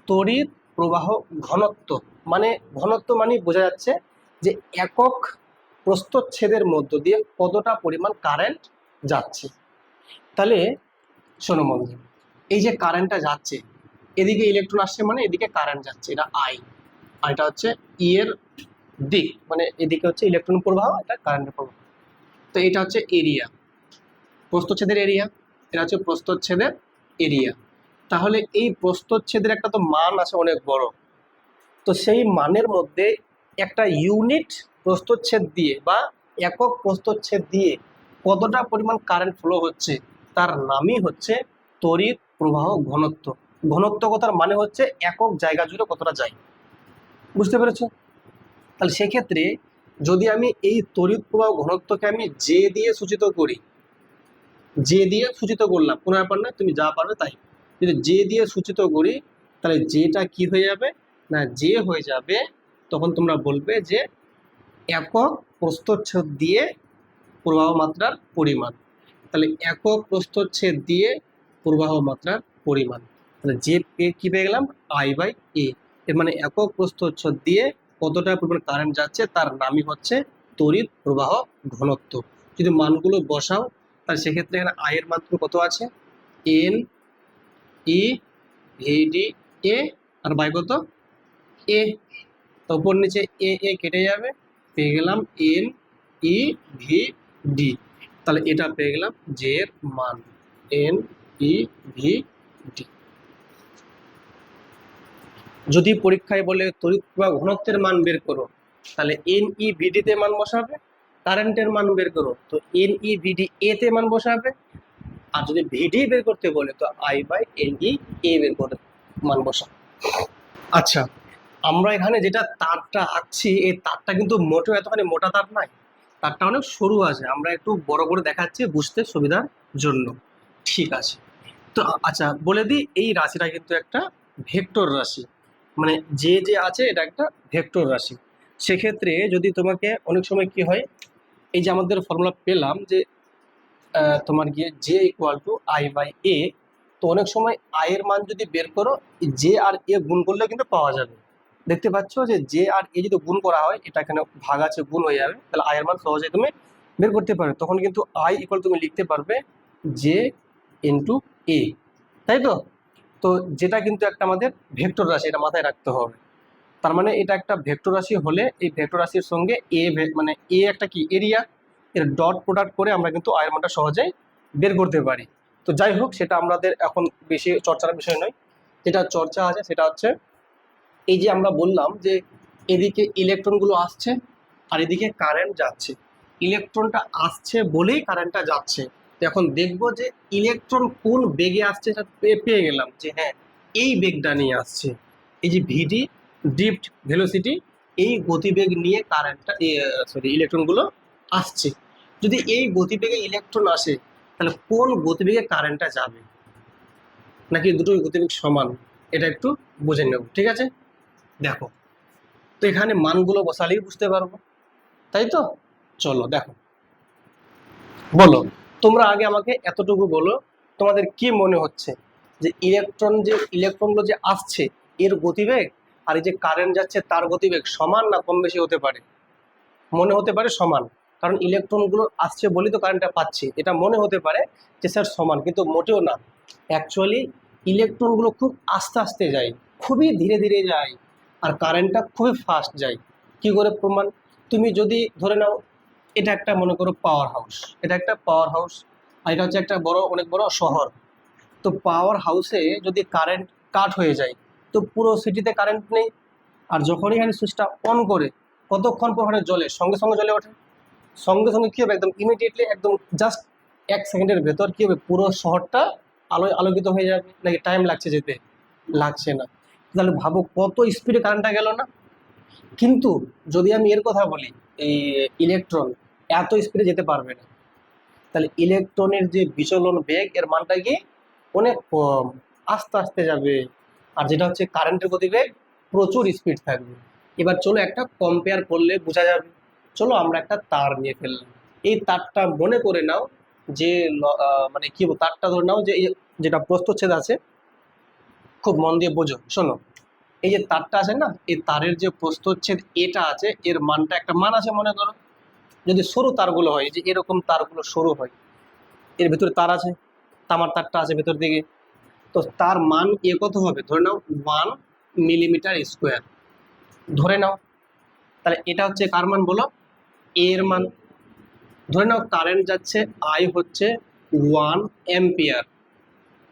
Speaker 1: তড়িৎ প্রবাহ ঘনত্ব মানে, ঘনত্ব মানে বোঝা যাচ্ছে যে একক প্রস্থচ্ছেদের মধ্য দিয়ে কতটা পরিমাণ কারেন্ট যাচ্ছে। তাহলে শোনো মন দিয়ে, এই যে কারেন্টটা যাচ্ছে, এদিকে ইলেকট্রন আসছে মানে এদিকে কারেন্ট যাচ্ছে, এটা আই, আর এটা হচ্ছে ই এর দিক, মানে এদিকে হচ্ছে ইলেকট্রন প্রবাহ, এটা কারেন্টের প্রবাহ। তো এটা হচ্ছে এরিয়া, প্রস্থচ্ছেদের এরিয়া, এটা হচ্ছে প্রস্থচ্ছেদের এরিয়া। তাহলে এই প্রস্থচ্ছেদের একটা তো মান আছে অনেক বড়, তো সেই মানের মধ্যে একটা ইউনিট প্রস্থচ্ছেদ দিয়ে বা একক প্রস্থচ্ছেদ দিয়ে কতটা পরিমাণ কারেন্ট ফ্লো হচ্ছে, তার নামই হচ্ছে তড়িৎ প্রবাহ ঘনত্ব। ঘনত্ব কথার মানে হচ্ছে একক জায়গা জুড়ে কতটা যায়। বুঝতে পেরেছো? তাহলে সেক্ষেত্রে যদি আমি এই তড়িৎ প্রবাহ ঘনত্বকে আমি জে দিয়ে সূচিত করি, জে দিয়ে সূচিত করলাম, কোনো ব্যাপার না, তুমি যা পারবে তাই। যদি জে দিয়ে সূচিত করি, তাহলে জেটা কি হয়ে যাবে না, জে হয়ে যাবে, তখন তোমরা বলবে যে একক প্রস্থচ্ছেদ দিয়ে প্রবাহ মাত্রার পরিমাণ। তাহলে একক প্রস্থচ্ছেদ দিয়ে প্রবাহ মাত্রার পরিমাণ, তাহলে যে কি পেয়ে গেলাম আই বাই এ। এর মানে একক প্রস্থচ্ছেদ দিয়ে কতটা পরিমাণ কারেন্ট যাচ্ছে তার নামই হচ্ছে তড়িৎ প্রবাহ ঘনত্ব। যদি মানগুলো বসাও, তাহলে সেক্ষেত্রে এখানে আই এর মান কত আছে, N E VD A, R by কত এ। তো উপর নিচে এ এ কেটে যাবে, পেয়ে গেলাম এন ই ভি ডি। তাহলে এটা পেয়ে গেলাম জে এর মান এন ই ভি ডি। যদি পরীক্ষায় বলে তড়িৎ প্রবাহ ঘনত্বের মান বের করো, তাহলে এন ই ভিডি তে মান বসাবে, কারেন্টের মান বের করো তো এন ই ভিডি এ তে মান বসাবে, আর যদি ভিডি বের করতে বলে তো আই বাই এন ই এ বের করে মান বসাবে। আচ্ছা, আমরা এখানে যেটা তারটা আঁকছি এই তারটা কিন্তু মোটেও এতখানি মোটা তার নয়, তারটা অনেক সরু আছে, আমরা একটু বড় করে দেখাচ্ছি বুঝতে সুবিধার জন্য। ঠিক আছে, তো আচ্ছা বলে দিই, এই রাশিটা কিন্তু একটা ভেক্টর রাশি, মানে যে যে আছে এটা একটা ভেক্টর রাশি। সেক্ষেত্রে যদি তোমাকে অনেক সময় কি হয়, এই যে আমাদের ফর্মুলা পেলাম যে তোমার গিয়ে J equal to I by A, তো অনেক সময় আই এর মান যদি বের করো জে আর এ গুণ করলে কিন্তু পাওয়া যাবে। দেখতে পাচ্ছ যে জে আর এ যদি গুণ করা হয়, এটা এখানে ভাগ আছে গুণ হয়ে যাবে, তাহলে আই এর মান সহজেই তুমি বের করতে পারবে। তখন কিন্তু আই ইকুয়াল তুমি লিখতে পারবে জে ইন্টু এ, তাই তো? তো যেটা কিন্তু একটা আমাদের ভেক্টর রাশি, এটা মাথায় রাখতে হবে। তার মানে এটা একটা ভেক্টর রাশি হলে এই ভেক্টর রাশির সঙ্গে এ মানে এ একটা কি এরিয়া, এর ডট প্রোডাক্ট করে আমরা কিন্তু আয়ের মানটা সহজেই বের করতে পারি। তো যাই হোক, সেটা আমাদের এখন বেশি চর্চার বিষয় নয়। যেটা চর্চা আছে সেটা হচ্ছে এই যে আমরা বললাম যে এদিকে ইলেকট্রনগুলো আসছে আর এদিকে কারেন্ট যাচ্ছে, ইলেকট্রনটা আসছে বলেই কারেন্টটা যাচ্ছে। তো এখন দেখবো যে ইলেকট্রন কোন বেগে আসছে সেটা পেয়ে গেলাম যে হ্যাঁ এই বেগটা নিয়ে আসছে, এই যে ভিডি ড্রিফট ভেলোসিটি, এই গতিবেগ নিয়ে কারেন্টটা ইলেকট্রনগুলো আসছে। যদি এই গতিবেগে ইলেকট্রন আসে তাহলে কোন গতিবেগে কারেন্টটা যাবে, নাকি দুটোই গতিবেগ সমান, এটা একটু বুঝে নেব। ঠিক আছে, দেখো তো এখানে মানগুলো বসালেই বুঝতে পারবো, তাই তো? চলো দেখো, বলো তোমরা আগে আমাকে এতটুকু বলো, তোমাদের কি মনে হচ্ছে যে ইলেকট্রনগুলো যে আসছে এর গতিবেগ আর এই যে কারেন্ট যাচ্ছে তার গতিবেগ সমান না কম বেশি হতে পারে? মনে হতে পারে সমান, কারণ ইলেকট্রনগুলো আসছে বলেই তো কারেন্টটা পাচ্ছি, এটা মনে হতে পারে যে স্যার সমান, কিন্তু মোটেও না। অ্যাকচুয়ালি ইলেকট্রনগুলো খুব আস্তে আস্তে যায়, খুবই ধীরে ধীরে যায়, আর কারেন্টটা খুবই ফাস্ট যায়। কি করে প্রমাণ? তুমি যদি ধরে নাও এটা একটা মনে করো পাওয়ার হাউস, এটা একটা পাওয়ার হাউস, আর এটা হচ্ছে একটা অনেক বড় শহর। তো পাওয়ার হাউসে যদি কারেন্ট কাট হয়ে যায় তো পুরো সিটিতে কারেন্ট নেই, আর যখনই এখানে সুইচটা অন করে কতক্ষণ পর ওখানে জ্বলে, সঙ্গে সঙ্গে জ্বলে ওঠে, সঙ্গে সঙ্গে কী হবে, একদম ইমিডিয়েটলি, একদম জাস্ট 1 সেকেন্ডের ভেতর কী হবে, পুরো শহরটা আলোয় আলোকিত হয়ে যাবে। নাকি টাইম লাগছে যেতে? লাগছে না। তাহলে ভাবো কত স্পিডে কারেন্টটা গেল না। কিন্তু যদি আমি এর কথা বলি, এই ইলেকট্রন এত স্পিডে যেতে পারবে না। তাহলে ইলেকট্রনের যে বিচলন বেগ এর মানটা কি অনেক কম, আস্তে আস্তে যাবে। আর যেটা হচ্ছে কারেন্টের গতিবেগ প্রচুর স্পিড থাকবে। এবার চলো একটা কম্পেয়ার করলে বোঝা যাবে। চলো আমরা একটা তার নিয়ে ফেললাম, এই তারটা মনে করে নাও যে মানে কি বলবো, তারটা ধরে নাও যে যেটা প্রস্থচ্ছেদ আছে, খুব মন দিয়ে বোঝো, শোনো। এই যে তারটা আছে না, এই তারের যে প্রস্থচ্ছেদ এটা আছে, এর মানটা একটা মান আছে মনে করো। যদি সরু তারগুলো হয়, যে এরকম তারগুলো সরু হয়, এর ভেতরে তার আছে, তামার তারটা আছে ভেতর দিকে, তো তার মান এ কত হবে, ধরে নাও 1 মিলিমিটার স্কোয়ার ধরে নাও। তাহলে এটা হচ্ছে কার মান বলো? এ এর মান। ধরে নাও কারেন্ট যাচ্ছে আই হচ্ছে 1 অ্যাম্পিয়ার,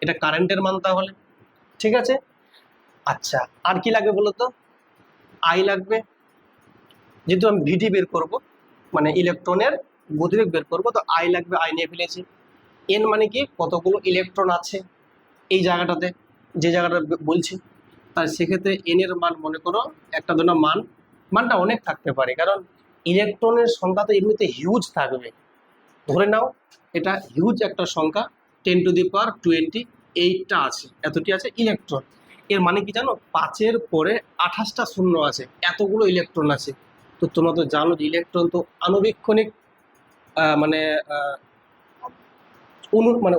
Speaker 1: এটা কারেন্টের মান তাহলে। ঠিক আছে, আচ্ছা আর কি লাগবে বলো তো? আই লাগবে, যেহেতু আমি ভিডি বের করব, মানে ইলেকট্রনের গতিবেগ বের করব, তো আই লাগবে, আই নিয়ে ফেলেছি। এন মানে কি, কতগুলো ইলেকট্রন আছে এই জায়গাটাতে, যে জায়গাটা বলছি। তার সেক্ষেত্রে এন এর মান মনে করো একটা ধরো মানটা অনেক থাকতে পারে, কারণ ইলেকট্রনের সংখ্যা তো এমনিতে হিউজ থাকবে। ধরে নাও এটা হিউজ একটা সংখ্যা, 10⁻28টা আছে, এতটি আছে ইলেকট্রন। এর মানে কি জানো, 5-এর পরে 28টা শূন্য আছে, এতগুলো ইলেকট্রন আছে। তো তোমরা তো জানো যে ইলেকট্রন তো আণুবীক্ষণিক মানে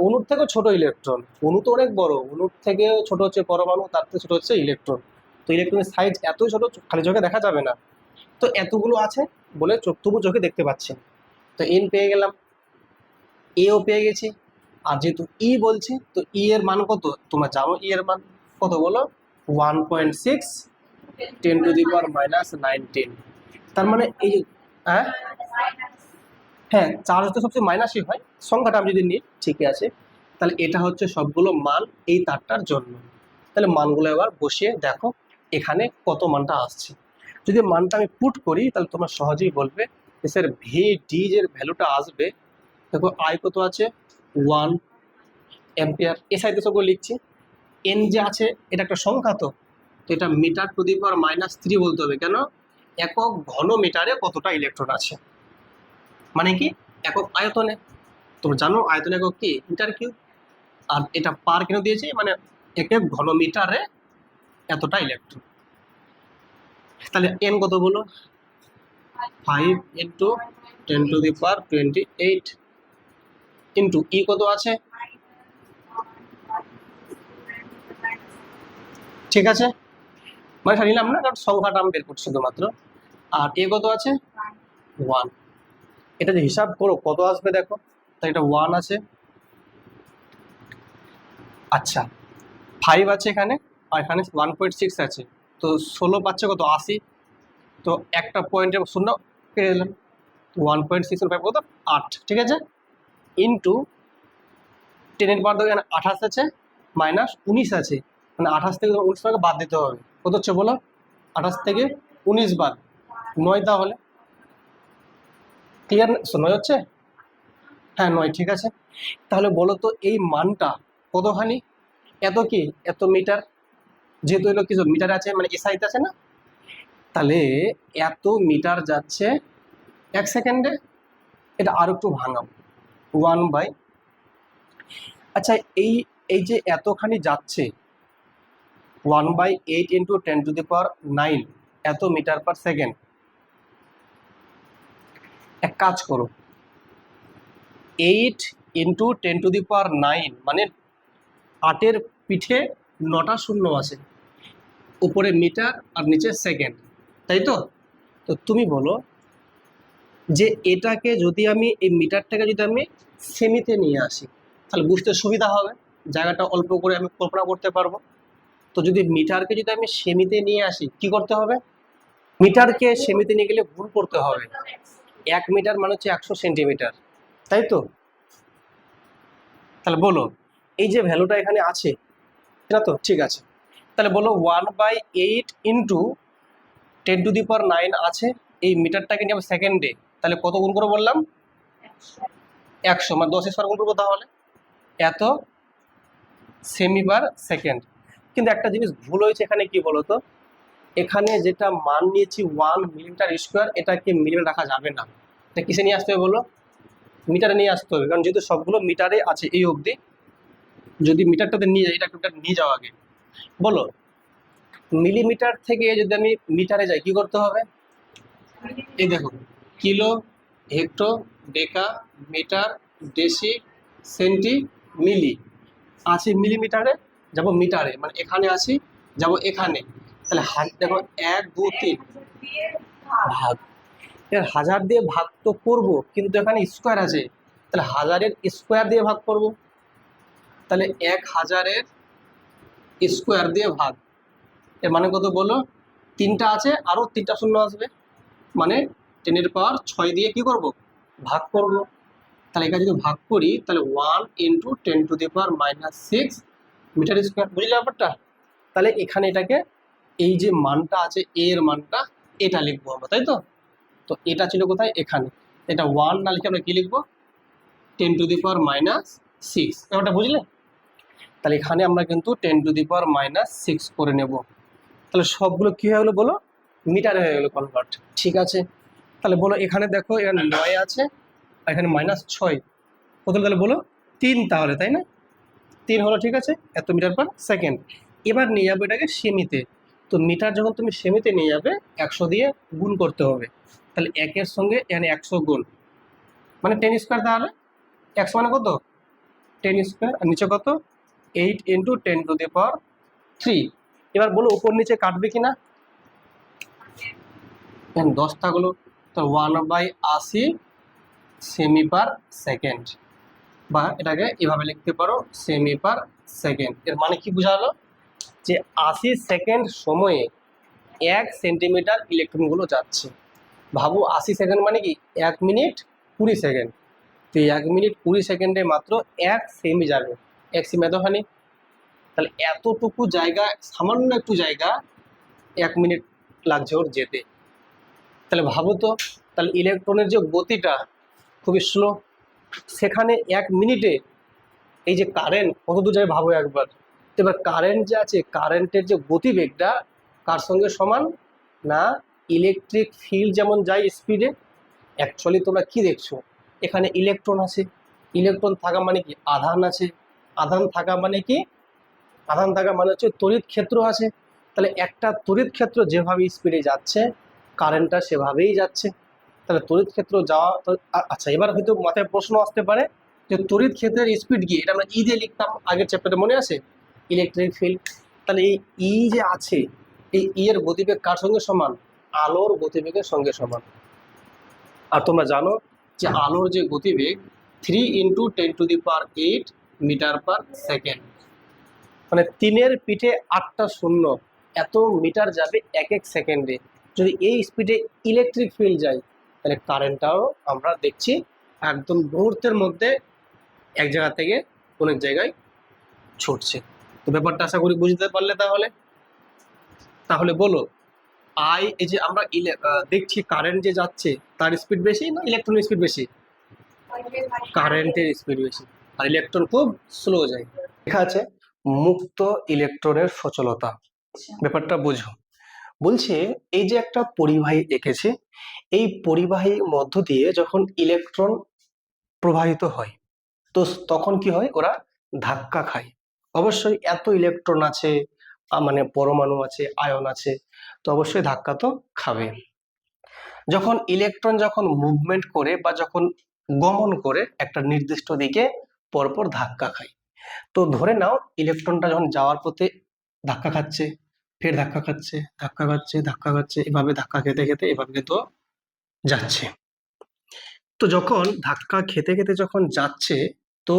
Speaker 1: অণুর থেকেও ছোট ইলেকট্রন। অণু তো অনেক বড়, অণুর থেকে ছোট হচ্ছে পরমাণু, তার থেকে ছোট হচ্ছে ইলেকট্রন। তো ইলেকট্রনের সাইজ এতই ছোট, খালি চোখে দেখা যাবে না। তো এতগুলো আছে বলে তবু চোখে দেখতে পাচ্ছি। তো এন পেয়ে গেলাম, এও পেয়ে গেছি, আর যেহেতু ই বলছি তো ই এর মান কত তোমরা জানো, ই এর মান কত বলো? 1.6 10⁻⁻19। তার মানে এই যে হ্যাঁ হ্যাঁ চার্জ তো সবচেয়ে মাইনাসই হয়, সংখ্যাটা আমি যদি নিই ঠিকই আছে। তাহলে এটা হচ্ছে সবগুলো মান এই তারটার জন্য। তাহলে মানগুলো এবার বসিয়ে দেখো এখানে কত মানটা আসছে। যদি মানটা আমি পুট করি তাহলে তোমরা সহজেই বলবে যে স্যার ভিডি যে ভ্যালুটা আসবে, দেখো আই কত আছে 1 অ্যাম্পিয়ার, এ সাইডে সবগুলো লিখছি। এন যে আছে এটা একটা সংখ্যা, তো এটা মিটার টু দি পাওয়ার -3 বলতে হবে, কেন একক ঘন মিটারে কতটা ইলেকট্রন আছে, মানে কি একক আয়তনে। তোমরা জানো আয়তন একক কি মিটার কিউব, আর এটা পার কেন দিয়েছে মানে একক ঘন মিটারে এতটা ইলেকট্রন। তাহলে এন কত বলো 5 × 10⁻28 ইন্টু ই কত আছে, ঠিক আছে মানে এটা নিলাম না, কারণ সংখ্যাটা আমি বের করছি শুধুমাত্র। আর এ কত আছে 1, এটা যে হিসাব করো কত আসবে দেখো। তাই এটা 1 আছে, আচ্ছা 5 আছে এখানে, আর এখানে 1.6 আছে, তো 16 পাচ্ছে কত 80, তো একটা পয়েন্টের শূন্য পেয়ে গেলাম, 1.6 কত 8, ঠিক আছে ইন্টু 10⁻² এখানে 28 আছে -19 আছে, মানে 28 থেকে 19 টাকা বাদ দিতে হবে, কত হচ্ছে বলো 28 থেকে 19 বাদ 9, তাহলে ক্লিয়ার 9 হচ্ছে, হ্যাঁ 9 ঠিক আছে। তাহলে বলো তো এই মানটা কতখানি, এত কি এত মিটার, যেহেতু এলো কিছু মিটার আছে মানে এসআইতে আছে না, তাহলে এত মিটার যাচ্ছে 1 সেকেন্ডে। এটা আর একটু ভাঙাবো 1/, আচ্ছা এই এই যে এতখানি যাচ্ছে 1/8 × 10⁻9 এত মিটার পার সেকেন্ড। এক কাজ করো 8 × 10⁻9 মানে 8-এর পিঠে 9টা শূন্য আছে, উপরে মিটার আর নিচে সেকেন্ড, তাই তো। তো তুমি বলো যে এটাকে যদি আমি এই মিটারটাকে যদি আমি সেমিতে নিয়ে আসি তাহলে বুঝতে সুবিধা হবে, জায়গাটা অল্প করে আমি কল্পনা করতে পারবো। তো যদি মিটারকে যদি আমি সেমিতে নিয়ে আসি কি করতে হবে, মিটারকে সেমিতে নিয়ে গেলে ভুল করতে হবে, 1 মিটার মানে হচ্ছে 100 সেন্টিমিটার, তাই তো। তাহলে বলো এই যে ভ্যালুটা এখানে আছে এটা তো ঠিক আছে, তাহলে বলো 1/8 × 10⁻9 আছে, এই মিটারটাকে নিয়ে সেকেন্ডে, তাহলে কত গুণ করে বললাম 100, মানে 10 গুণ করবো, তাহলে এত সেমি পার সেকেন্ড। কিন্তু একটা জিনিস ভুল হয়েছে এখানে, কি বলতো এখানে যেটা মান নিয়েছি 1 মিলিমিটার স্কোয়ার, এটাকে মিলিমিটার রাখা যাবে না, এটা কিসে নিয়ে আসতে হবে বলো, মিটারে নিয়ে আসতে হবে, কারণ যেহেতু সবগুলো মিটারে আছে এই অবধি, যদি মিটারটাতে নিয়ে যাই, এটা নিয়ে যাওয়া আগে বলো মিলিমিটার থেকে যদি আমি মিটারে যাই কি করতে হবে, এই দেখো কিলো, হেক্টর, ডেকা, মিটার, ডেসি, সেন্টি, মিলি, আছি মিলিমিটারে যাব মিটারে, মানে এখানে আছি যাব এখানে, তাহলে দেখো 1 2 3 ভাগ, এর 1000 দিয়ে ভাগ তো করবো, কিন্তু এখানে স্কোয়ার আছে, তাহলে 1000-এর স্কোয়ার দিয়ে ভাগ করব, তাহলে 1000-এর স্কোয়ার দিয়ে ভাগ, এর মানে কত বলো 3টা আছে আরো 3টা শূন্য আসবে, মানে 10⁻6 দিয়ে কি করব ভাগ করব। তাহলে এখানে যদি ভাগ করি তাহলে 1 × 10⁻6 মিটার স্কোয়ার, বুঝলে ব্যাপারটা। তাহলে এখানে এটাকে এই যে মানটা আছে এর মানটা এটা লিখবো আমরা, তাই তো। তো এটা ছিল কোথায় এখানে, এটা 1 না লিখে আমরা কি লিখবো 10⁻6, ব্যাপারটা বুঝলে। তাহলে এখানে আমরা কিন্তু 10⁻6 করে নেব, তাহলে সবগুলো কি হয়ে গেলো বলো মিটারে হয়ে গেলো কনভার্ট, ঠিক আছে। তাহলে বলো এখানে দেখো এখানে 9 আছে আর এখানে -6 কত, তাহলে বলো 3, তাহলে তাই না 3 হলো, ঠিক আছে এত মিটার পার সেকেন্ড। এবার নিয়ে যাবে এটাকে সেমিতে, তো মিটার যখন তুমি সেমিতে নিয়ে যাবে 100 দিয়ে গুণ করতে হবে, তাহলে 1-এর সঙ্গে এখানে 100 গুণ মানে 10 স্কোয়ার, তাহলে 100 মানে কত 10 স্কোয়ার, আর নিচে কত 8 × 10⁻3। এবার বলো উপর নিচে কাটবে কিনা, 10টা গুলো, তো 1/80 সেমি পার সেকেন্ড, বা এটাকে এভাবে লিখতে পারো সেমি পার সেকেন্ড। এর মানে কি বোঝালো যে 80 সেকেন্ড সময়ে 1 সেন্টিমিটার ইলেকট্রনগুলো যাচ্ছে। ভাবো 80 সেকেন্ড মানে কি 1 মিনিট 20 সেকেন্ড। তো 1 মিনিট 20 সেকেন্ডে মাত্র 1 সেমি যাবে। 1 সেমি এতখানি, তাহলে এতটুকু জায়গা, সামান্য একটু জায়গা 1 মিনিট লাগছে ওর যেতে। তাহলে ভাবো তো, তাহলে ইলেকট্রনের যে গতিটা খুবই স্লো, সেখানে 1 মিনিটে এই যে কারেন্ট কত দূর যায় ভাবো একবার। তো এবার কারেন্ট যে আছে, কারেন্টের যে গতিবেগটা কার সঙ্গে সমান না ইলেকট্রিক ফিল্ড যেমন যায় স্পিডে। অ্যাকচুয়ালি তোমরা কি দেখছো, এখানে ইলেকট্রন আছে, ইলেকট্রন থাকা মানে কি আধান আছে, আধান থাকা মানে কি, আধান থাকা মানে হচ্ছে তড়িৎ ক্ষেত্র আছে। তাহলে একটা তড়িৎ ক্ষেত্র যেভাবে স্পিডে যাচ্ছে, কারেন্টটা সেভাবেই যাচ্ছে। তাহলে তড়িৎ ক্ষেত্র যাওয়া আচ্ছা, এবার হয়তো মাথায় প্রশ্ন আসতে পারে যে তড়িৎ ক্ষেত্রের স্পিড কি, এটা আমরা ই দিয়ে লিখতাম আগের চ্যাপ্টারে, মনে আছে, ইলেকট্রিক ফিল্ড। তাহলে এই ই যে আছে, এই ই এর গতিবেগ কার সঙ্গে সমান, আলোর গতিবেগের সঙ্গে সমান। আর তোমরা জানো যে আলোর যে গতিবেগ 3 × 10⁸ মিটার পার সেকেন্ড, মানে 3-এর পিঠে 8টা শূন্য, এত মিটার যাবে 1 সেকেন্ডে। যদি এই স্পিডে ইলেকট্রিক ফিল্ড যায়, তাহলে কারেন্টটাও আমরা দেখছি একদম মুহূর্তের মধ্যে এক জায়গা থেকে অনেক জায়গায় ছুটছে। তো ব্যাপারটা আশা করি বুঝতে পারলে। তাহলে বলো, এই যে আমরা দেখছি কারেন্ট যে যাচ্ছে, তার স্পিড বেশি না ইলেকট্রনের স্পিড বেশি? কারেন্টের স্পিড বেশি, আর ইলেকট্রন খুব স্লো যায়। লেখা আছে মুক্ত ইলেকট্রনের সচলতা। ব্যাপারটা বুঝো। বলছে এই যে একটা পরিবাহী এঁকেছে, এই পরিবাহীর মধ্য দিয়ে যখন ইলেকট্রন প্রবাহিত হয়, তো তখন কি হয়, ওরা ধাক্কা খায়। অবশ্যই এত ইলেকট্রন আছে, মানে পরমাণু আছে, আয়ন আছে, তো অবশ্যই ধাক্কা তো খাবে। যখন ইলেকট্রন যখন মুভমেন্ট করে বা যখন গমন করে একটা নির্দিষ্ট দিকে, পরপর ধাক্কা খায়। তো ধরে নাও ইলেকট্রনটা যখন যাওয়ার পথে ধাক্কা খাচ্ছে, ফের ধাক্কা খাচ্ছে, ধাক্কা খাচ্ছে, ধাক্কা খাচ্ছে, এভাবে ধাক্কা খেতে খেতে এভাবে কিন্তু যাচ্ছে। তো যখন ধাক্কা খেতে খেতে যখন যাচ্ছে, তো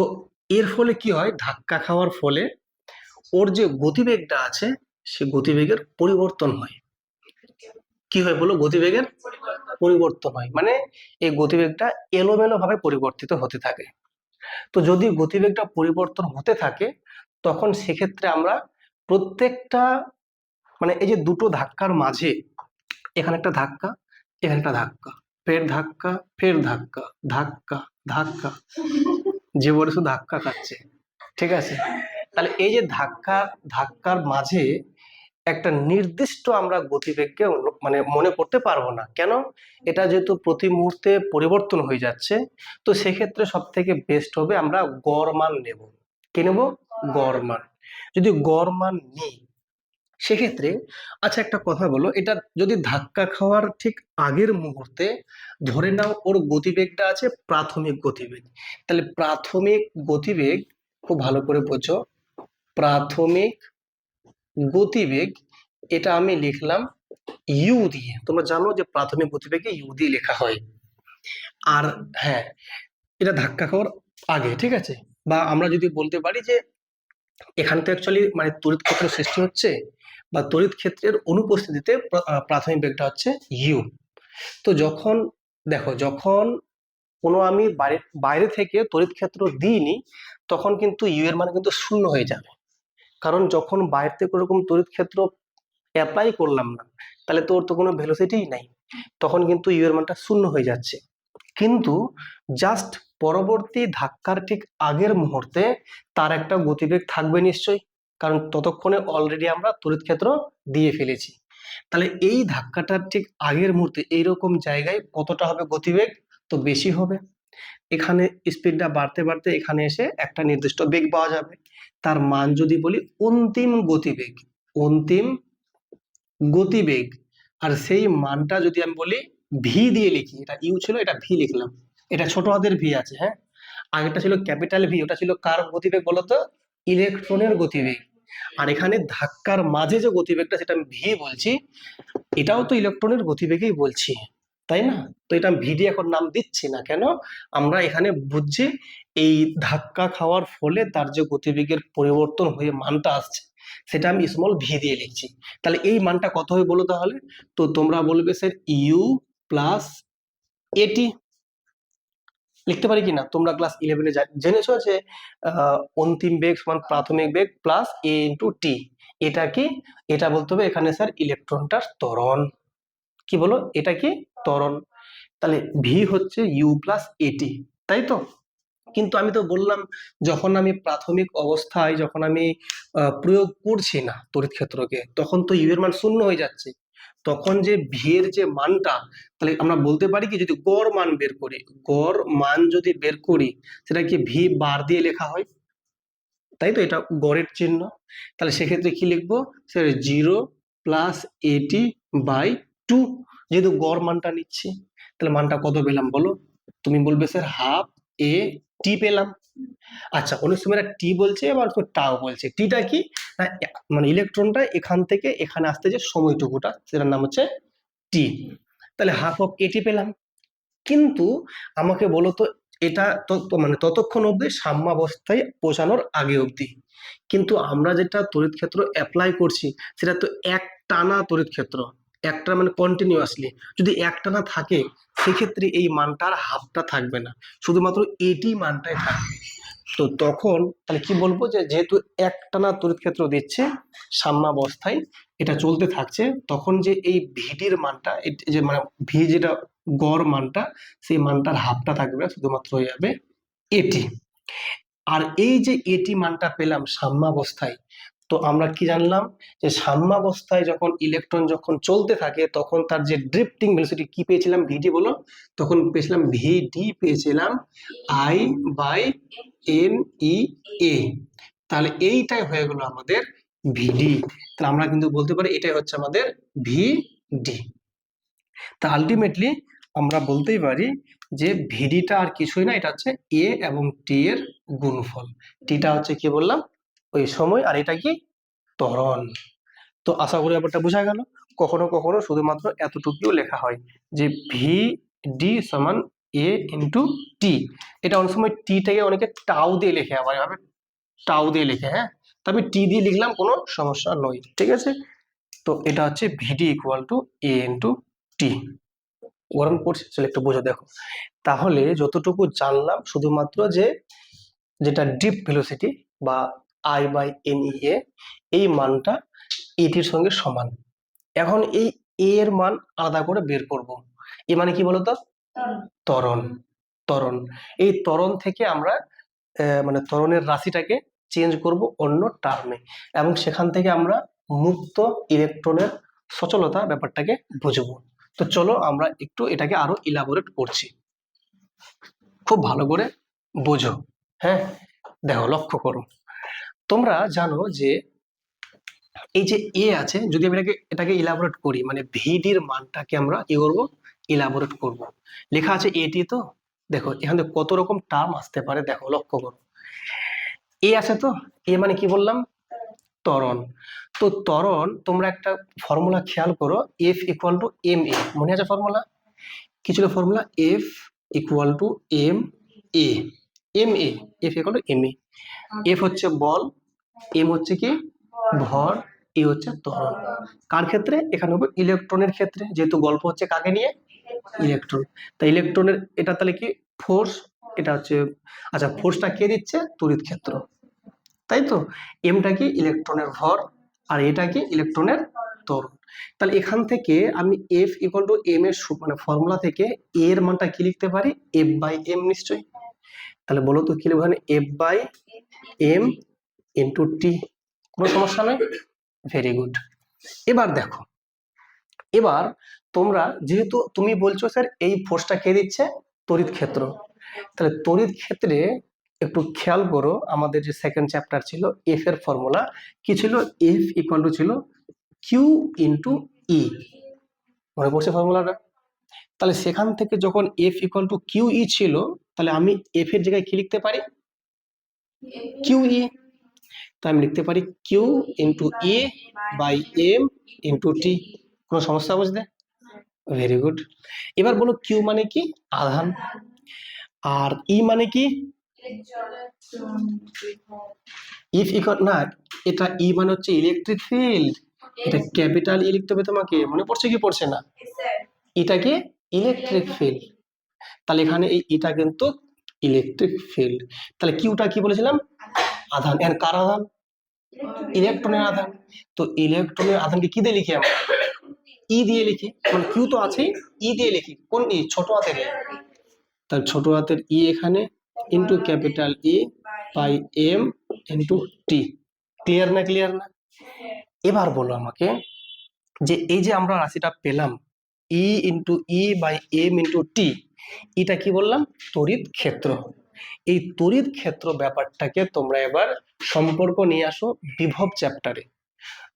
Speaker 1: এর ফলে কি হয়, ধাক্কা খাওয়ার ফলে ওর যে গতিবেগটা আছে, সে গতিবেগের পরিবর্তন হয়। কি হয় বলো, গতিবেগের পরিবর্তন হয়, মানে এই গতিবেগটা এলোমেলো ভাবে পরিবর্তিত হতে থাকে। তো যদি গতিবেগটা পরিবর্তন হতে থাকে, তখন সেক্ষেত্রে আমরা প্রত্যেকটা, মানে এই যে দুটো ধাক্কার মাঝে, এখানে একটা ধাক্কা, এখানে একটা ধাক্কা, ফের ধাক্কা, ফের ধাক্কা, ধাক্কা ধাক্কা, যে বলে শুধু ধাক্কা খাচ্ছে, ঠিক আছে। তাহলে এই যে ধাক্কার মাঝে একটা নির্দিষ্ট আমরা গতিবেগকে মানে মনে করতে পারবো না। কেন? এটা যেহেতু প্রতি মুহূর্তে পরিবর্তন হয়ে যাচ্ছে, তো সেক্ষেত্রে সব থেকে বেস্ট হবে আমরা গড় মান নেব। কি নেব? গড় মান। যদি গড় মান নিই, সেক্ষেত্রে আচ্ছা একটা কথা বলো, এটা যদি ধাক্কা খাওয়ার ঠিক আগের মুহূর্তে ধরে নাও ওর গতিবেগটা আছে প্রাথমিক গতিবেগ, তাহলে প্রাথমিক গতিবেগ খুব ভালো করে বোঝো, প্রাথমিক গতিবেগ এটা আমি লিখলাম ইউ দিয়ে। তোমরা জানো যে প্রাথমিক গতিবেগে ইউ দিয়ে লেখা হয়। আর হ্যাঁ, এটা ধাক্কা খাওয়ার আগে, ঠিক আছে। বা আমরা যদি বলতে পারি যে এখানে তো অ্যাকচুয়ালি মানে তড়িৎ ক্ষেত্র সৃষ্টি হচ্ছে, বা তড়িৎ ক্ষেত্রের অনুপস্থিতিতে প্রাথমিক বেগটা হচ্ছে ইউ। তো যখন দেখো, যখন কোনো আমি বাইরে থেকে তড়িৎ ক্ষেত্র দিইনি, তখন কিন্তু ইউ এর মান কিন্তু শূন্য হয়ে যাবে। কারণ যখন বাইরে থেকে ওরকম তড়িৎ ক্ষেত্র অ্যাপ্লাই করলাম না, তাহলে তো ওর তো কোনো ভেলোসিটিই নাই, তখন কিন্তু ইউ এর মানটা শূন্য হয়ে যাচ্ছে। কিন্তু জাস্ট পরবর্তী ধাক্কার ঠিক আগের মুহূর্তে তার একটা গতিবেগ থাকবে নিশ্চয়ই, কারণ ততক্ষণে অলরেডি আমরা তড়িৎ ক্ষেত্র দিয়ে ফেলেছি। তাহলে এই ধাক্কাটার ঠিক আগের মুহূর্তে এইরকম জায়গায় কতটা হবে গতিবেগ, তো বেশি হবে। এখানে স্পিডটা বাড়তে বাড়তে এখানে এসে একটা নির্দিষ্ট বেগ পাওয়া যাবে। তার মান যদি বলি অন্তিম গতিবেগ, অন্তিম গতিবেগ, আর সেই মানটা যদি আমি বলি ভি দিয়ে লিখি, এটা ইউ ছিল, এটা ভি লিখলাম, এটা ছোট হাতের ভি আছে, হ্যাঁ। আগেরটা ছিল ক্যাপিটাল ভি, ওটা ছিল কার গতিবেগ বলতো, ইলেকট্রনের গতিবেগ। আর এখানে ধাক্কার মাঝে যে গতিবেগটা সেটা আমি ভি বলছি, এটাও তো ইলেকট্রনের গতিবেগই বলছি, তাই না? তো এটা ভি দিয়ে এখন নাম দিচ্ছি না, কেন? আমরা এখানে বুঝছি এই ধাক্কা খাওয়ার ফলে তার যে গতিবেগের পরিবর্তন হয়ে মানটা আসছে, সেটা আমি স্মল ভি দিয়ে লিখছি। তাহলে এই মানটা কত হবে বলো তাহলে? তো তোমরা বলবে স্যার ইউ প্লাস এটি। লিখতে পারি কিনা? তোমরা ক্লাস 11-এ জেনেছো যে অন্তিম বেগ সমান প্রাথমিক বেগ প্লাস এ ইন্টু টি। এটা কি? এটা বলতে হবে এখানে স্যার ইলেকট্রনটার ত্বরণ। কি বলো? এটা কি? ত্বরণ। তাহলে ভি হচ্ছে ইউ প্লাস এটি, তাই তো? কিন্তু আমি তো বললাম যখন আমি প্রাথমিক অবস্থায় যখন আমি প্রয়োগ করছি না তড়িৎ ক্ষেত্রকে, তখন তো ইউ এর মান শূন্য হয়ে যাচ্ছে। তখন যে ভি এর যে মানটা, তাহলে আমরা বলতে পারি কি, যদি গড় মান বের করি, গড় মান যদি বের করি, সেটা কি ভি বার দিয়ে লেখা হয়, তাই তো? এটা গড়ের চিহ্ন। তাহলে সেক্ষেত্রে কি লিখবো স্যার? 0 প্লাস এটি বাই 2, যেহেতু গড় মানটা নিচ্ছি। তাহলে মানটা কত পেলাম বলো? তুমি বলবে স্যার হাফ এ টি পেলাম। আচ্ছা, অনেক সময় টি বলছে, আবার টাও বলছে। টিটা কি না, মানে ইলেকট্রনটা এখান থেকে এখানে আসতে যে সময়টুকুটা, সেটার নাম হচ্ছে টি। তাহলে হাফ অফ এটি পেলাম। কিন্তু আমাকে বলো তো, এটা মানে ততক্ষণ অবধি সাম্যাবস্থায় পৌঁছানোর আগে অবধি। কিন্তু আমরা যেটা তড়িৎ ক্ষেত্র অ্যাপ্লাই করছি, সেটা তো এক টানা তড়িৎ ক্ষেত্র, একটা মানে কন্টিনিউয়াসলি। যদি একটানা থাকে, সেক্ষেত্রে এই মানটার হাফটা থাকবে না, শুধুমাত্র এটি মানটাই থাকবে। তো তখন তাহলে কি বলবো, যে যেহেতু একটানা তড়িৎ ক্ষেত্র দিচ্ছে, সাম্যাবস্থায় এটা চলতে থাকছে, তখন যে এই ভিডির মানটা, যে মানে ভি যেটা গড় মানটা, সেই মানটার হাফটা থাকবে, শুধুমাত্র হয়ে যাবে এটি। আর এই যে এটি মানটা পেলাম সাম্যাবস্থায়, তো আমরা কি জানলাম, যে সাম্যাবস্থায় যখন ইলেকট্রন যখন চলতে থাকে, তখন তার যে ড্রিফটিং ভেলোসিটি কি পেয়েছিলাম? ভিডি বলো। তখন পেয়েছিলাম ভিডি, পেয়েছিলাম আই বাই এন ই এ। তাহলে এইটাই হয়ে গেল আমাদের ভিডি। তাহলে আমরা কিন্তু বলতে পারি এটাই হচ্ছে আমাদের ভিডি। তা আলটিমেটলি আমরা বলতেই পারি যে ভিডিটা আর কিছুই না, এটা হচ্ছে এ এবং টি এর গুণফল। টিটা হচ্ছে কি বললাম? ওই সময়, আর এটা কি? ত্বরণ। তো আশা করি ব্যাপারটা বোঝা গেল। কখনো কখনো শুধুমাত্র এতটুকুও লেখা হয় যে ভি ডি সমান এ ইন্টু টি। এটা অনেক সময় টিটাকে অনেকে টাউ দিয়ে লেখে, আবার এভাবে টাউ দিয়ে লেখে। হ্যাঁ, তবে টি দিয়ে লিখলাম কোনো সমস্যা নয়, ঠিক আছে? তো এটা হচ্ছে ভিডি ইকুয়াল টু এ ইন্টু টি। গরম করছে, চলে একটু বুঝে দেখো। তাহলে যতটুকু জানলাম শুধুমাত্র যে যেটা ডিপ ভেলোসিটি বা আই বাই এন ই এ, এই মানটা এটির সঙ্গে সমান। এখন এই এ এর মান আলাদা করে বের করব। এ মানে কি বলতো? ত্বরণ। ত্বরণ। এই ত্বরণ থেকে আমরা মানে ত্বরণের রাশিটাকে চেঞ্জ করব অন্য টার্মে, এবং সেখান থেকে আমরা মুক্ত ইলেকট্রনের সচলতা ব্যাপারটাকে বুঝবো। তো চলো আমরা একটু এটাকে আরো ইলাবোরেট করছি, খুব ভালো করে বোঝো। হ্যাঁ, দেখো, লক্ষ্য করো। তোমরা জানো যে এই যে এ আছে, যদি আমি এটাকে ইলাবোরেট করি, মানে ভিডির মানটাকে আমরা কি করবো? ইলাবোরেট করব। লেখা আছে এটি, তো দেখো এখানে কত রকম টার্ম আসতে পারে, দেখো লক্ষ্য করো। এ আছে, তো এ মানে কি বললাম? ত্বরণ। তো ত্বরণ, তোমরা একটা ফর্মুলা খেয়াল করো, F equal to M A. মনে আছে ফর্মুলা? কি ছিল formula? F equal to M A. M A, F equal to M A. F হচ্ছে বল, এম হচ্ছে কি? ভর, এ হচ্ছে ত্বরণ। কার ক্ষেত্রে? এখানে হবে ইলেকট্রনের ক্ষেত্রে, যেহেতু গল্প হচ্ছে কাকে নিয়ে? ইলেকট্রন। তাই ইলেকট্রনের এটা তাহলে কি? ফোর্স। এটা হচ্ছে, আচ্ছা, ফোর্সটা কে দিচ্ছে? তড়িৎ ক্ষেত্র, তাই তো? এমটা কি? ইলেকট্রনের ভর, আর এটা কি? ইলেকট্রনের ত্বরণ। তাহলে এখান থেকে আমি এফ ইকুয়াল টু এম এর মানে ফর্মুলা থেকে এ এর মানটা কি লিখতে পারি? এফ বাই এম নিশ্চয়ই। তাহলে বলো তো কি লিখবো এখানে? F by M into T. কোনো সমস্যা নয়? Very good. এবার দেখো, এবার তোমরা যেহেতু তুমি বলছো স্যার এই ফোর্সটা কে দিচ্ছে? তড়িৎ ক্ষেত্র। তাহলে তড়িৎ ক্ষেত্রে একটু খেয়াল করো, আমাদের যে সেকেন্ড চ্যাপ্টার ছিল, এফ এর ফর্মুলা কি ছিল? এফ ইকুয়াল টু ছিল কিউ ইন্টু ই। মনে পড়ছে ফর্মুলাটা? তাহলে সেখান থেকে যখন F equal to Q E ছিল, তাহলে আমি এফ এর জায়গায় কি লিখতে পারি? Q E. তাই আমি লিখতে পারি Q into A by M into T. কোনো সমস্যা বুঝতে? Very good. এবার বলো কিউ মানে কি? আধান। আর ই মানে কি? ইফ ইকুয়াল না, এটা ই মানে হচ্ছে ইলেকট্রিক ফিল্ড, এটা ক্যাপিটাল ই লিখতে হবে তোমাকে, মনে পড়ছে কি পড়ছে না? এটা কি ইলেকট্রিক ফিল্ড, তাহলে এখানে এই এটা কিন্তু ইলেকট্রিক ফিল্ড। তাহলে কিউটা কি বলেছিলাম? আধান। এর কার আধান? ইলেকট্রনের আধান। তো ইলেকট্রনের আধানকে কি দিয়ে লিখি আমরা? ই দিয়ে লিখি, মানে কিউ তো আছেই, ই দিয়ে লিখি। কোন ই? ছোট হাতের ই। তাহলে ছোট হাতের ই এখানে into capital E by M into T. Clear না? ক্লিয়ার না? এবার বলো আমাকে যে এই যে আমরা রাশিটা পেলাম E into E by M into T, এটা কি বললাম? তড়িৎ ক্ষেত্র। এই তড়িৎ ক্ষেত্র ব্যাপারটাকে তোমরা এবার সম্পর্ক নিয়ে আসো বিভব চ্যাপ্টারে।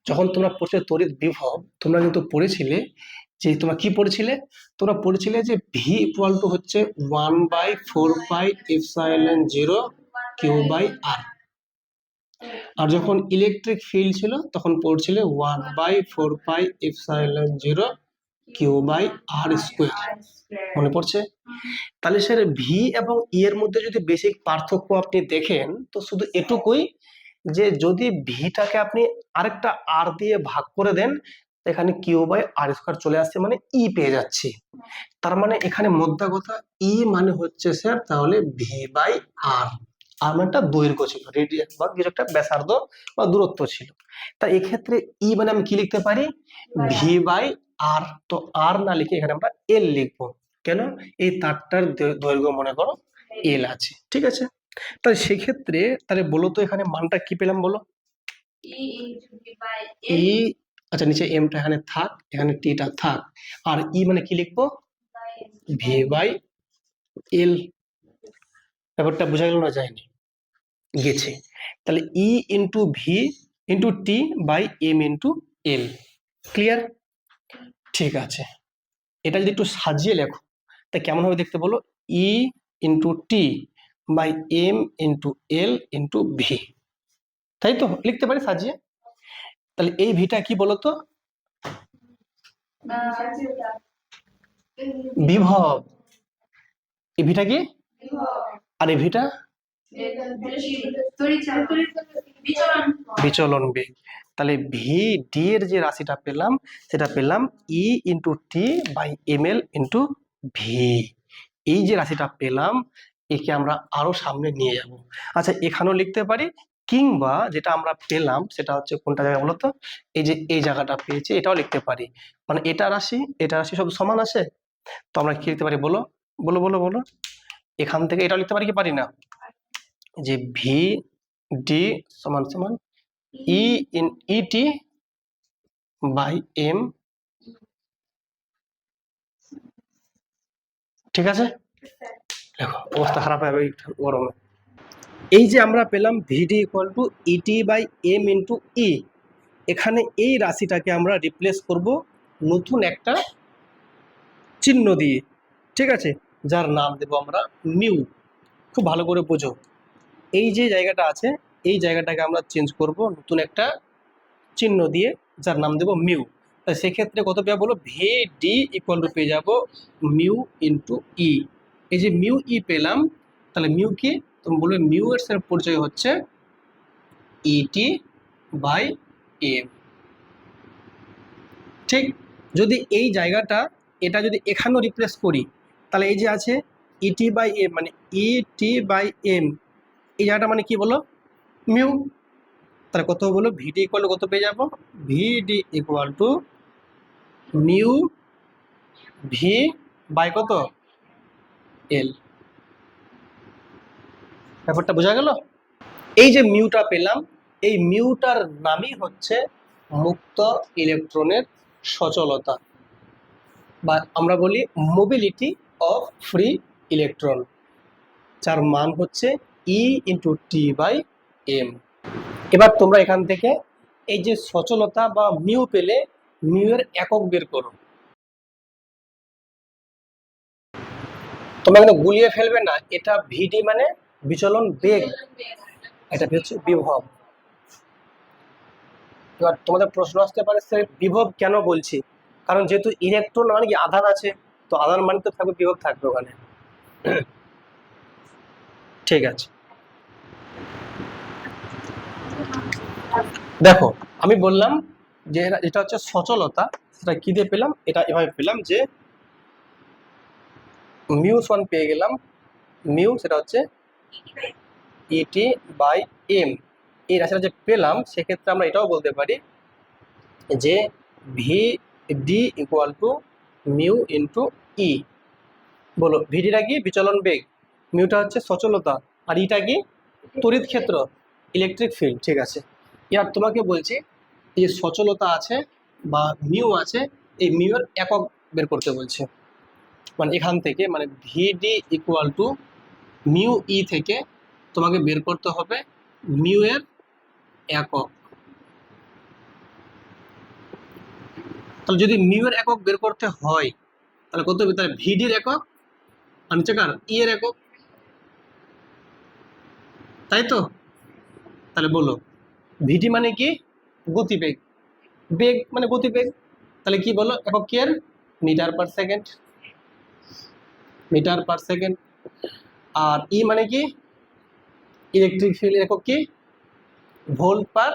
Speaker 1: যখন তোমরা পড়ছো তড়িৎ বিভব, তোমরা কিন্তু পড়েছিলে যে তোমরা কি পড়েছিলে? তোমরা পড়েছিলে যে ভি ইকুয়াল টু হচ্ছে 1/4πε0 কিউ বাই আর। আর যখন ইলেকট্রিক ফিল্ড ছিল তখন পড়ছিলে 1/4πε0 কিউ বাই আর স্কোয়ার। মনে পড়ছে? তাহলে স্যার ভি এবং ই এর মধ্যে যদি বেসিক পার্থক্য আপনি দেখেন তো শুধু এটুকুই যে যদি ভিটাকে আপনি আরেকটা আর দিয়ে ভাগ করে দেন, এখানে কিউ বাই আর স্কোয়ার চলে আসছে, মানে ই পেয়ে যাচ্ছি। তার মানে এখানে মোদ্দা কথা ই মানে হচ্ছে স্যার তাহলে ভি বাই আর। আর মানে একটা দৈর্ঘ্য ছিল, রেডিয়াস বা কিছু একটা ব্যাসার্ধ বা দূরত্ব ছিল। তা এক্ষেত্রে ই মানে আমি কি লিখতে পারি? ভি বাই আর। তো আর না লিখে এখানে আমরা এল লিখবো। কেন? এই তারটার দৈর্ঘ্য মনে করো এল আছে, ঠিক আছে? তাহলে সেক্ষেত্রে তাহলে বলো তো এখানে মানটা কি পেলাম বলো? ই, আচ্ছা নিচে এমটা এখানে থাক, এখানে টিটা থাক, আর ই মানে কি লিখবো? V by L. ব্যাপারটা বোঝা গেল না? যায়নি? গেছে। তাহলে E into V into T by M into L. Clear? ঠিক আছে, এটা যদি একটু সাজিয়ে লেখো তা কেমন হবে দেখতে বলো? E into T by M into L into V, তাই তো লিখতে পারি সাজিয়ে। তাহলে এই ভিটা কি বলতো? বিভব। এই ভিটা কি? আর এই ভিটা বিচলন বেগ। তাহলে ভি ডি এর যে রাশিটা পেলাম সেটা পেলাম E into T by M L into V. এই যে রাশিটা পেলাম একে আমরা আরো সামনে নিয়ে যাব। আচ্ছা এখানেও লিখতে পারি, কিংবা যেটা আমরা পেলাম সেটা হচ্ছে কোনটা জায়গা বলতো? এই যে এই জায়গাটা পেয়েছি এটাও লিখতে পারি, মানে এটা রাশি সব সমান আছে। তো আমরা কি লিখতে পারি বলো? বলো বলো বলো। এখান থেকে এটাও লিখতে পারি কি পারি না? যে ভি ডি সমান সমান ই ইন ইটি বাই এম। ঠিক আছে? দেখো অবস্থা খারাপ হবে এই গরমে। এই যে আমরা পেলাম V D equal to E T by M into E, এখানে এই রাশিটাকে আমরা রিপ্লেস করব নতুন একটা চিহ্ন দিয়ে, ঠিক আছে? যার নাম দেব আমরা মিউ। খুব ভালো করে বোঝো, এই যে জায়গাটা আছে এই জায়গাটাকে আমরা চেঞ্জ করব নতুন একটা চিহ্ন দিয়ে, যার নাম দেব মিউ। সেক্ষেত্রে কত পেয়ে বলো? ভি ডি ইকুয়াল টু পেয়ে যাবো মিউ ইন্টু ই। এই যে মিউ ই পেলাম, তাহলে মিউ কি? তুমি বলবে মিউ এর সাথে পরিচয় হচ্ছে ইটি বাই এম। ঠিক? যদি এই জায়গাটা এটা যদি এখানেও রিপ্লেস করি তাহলে এই যে আছে ইটি বাই এম, মানে ইটি বাই এম, এই জায়গাটা মানে কি বলো? মিউ। তাহলে কত বলো? ভিডি ইকুয়াল টু কত পেয়ে যাবো? V D equal to mu V by কত? এল। ব্যাপারটা বোঝা গেল? এই যে মিউটা পেলাম, এই মিউটার নামই হচ্ছে মুক্ত ইলেকট্রনের সচলতা, বা আমরা বলি মোবিলিটি অফ ফ্রি ইলেকট্রন, যার মান হচ্ছে ই ইন্টু টি বাই এম। এবার তোমরা এখান থেকে এই যে সচলতা বা মিউ পেলে মিউ এর একক বের করো। তোমরা কিন্তু গুলিয়ে ফেলবে না, এটা ভিডি মানে বিচলন বেগ, এটা হচ্ছে বিভব। এবার তোমাদের প্রশ্ন আসতে পারে স্যার বিভব কেন বলছি? কারণ যেহেতু ইলেকট্রন মানে কি আধান আছে, তো আধান মানে তো থাকবে বিভব থাকবে ওখানে। ঠিক আছে। দেখো আমি বললাম যে এটা হচ্ছে সচলতা, সেটা কি দিয়ে পেলাম, এটা এভাবে পেলাম যে মিউ সমান পেয়ে গেলাম, মিউ সেটা হচ্ছে ইটি বাই এম। এই রাশিটা যে পেলাম সেক্ষেত্রে আমরা এটাও বলতে পারি যে V D equal to mu into E. বলো ভিডিটা কি বিচলন বেগ, মিউটা হচ্ছে সচলতা, আর ইটা কি তড়িৎ ক্ষেত্র, ইলেকট্রিক ফিল্ড। ঠিক আছে, এবার তোমাকে বলছি এই যে সচলতা আছে বা মিউ আছে, এই মিউ এর একক বের করতে বলছে। মানে এখান থেকে মানে ভিডি ইকুয়াল টু মিউ ই থেকে তোমাকে বের করতে হবে মিউ এর একক। তাহলে যদি মিউ এর একক বের করতে হয় তাহলে কত হবে, তাহলে ভিডির একক আর নিচে কার ই এর একক, তাই তো? তাহলে বলো ভিডি মানে কি গতিবেগ, বেগ মানে গতিবেগ, তাহলে কি বলো একক কি এর metre per second, metre per second. আর ই মানে কি ইলেকট্রিক ফিল্ড, একক কি volt per,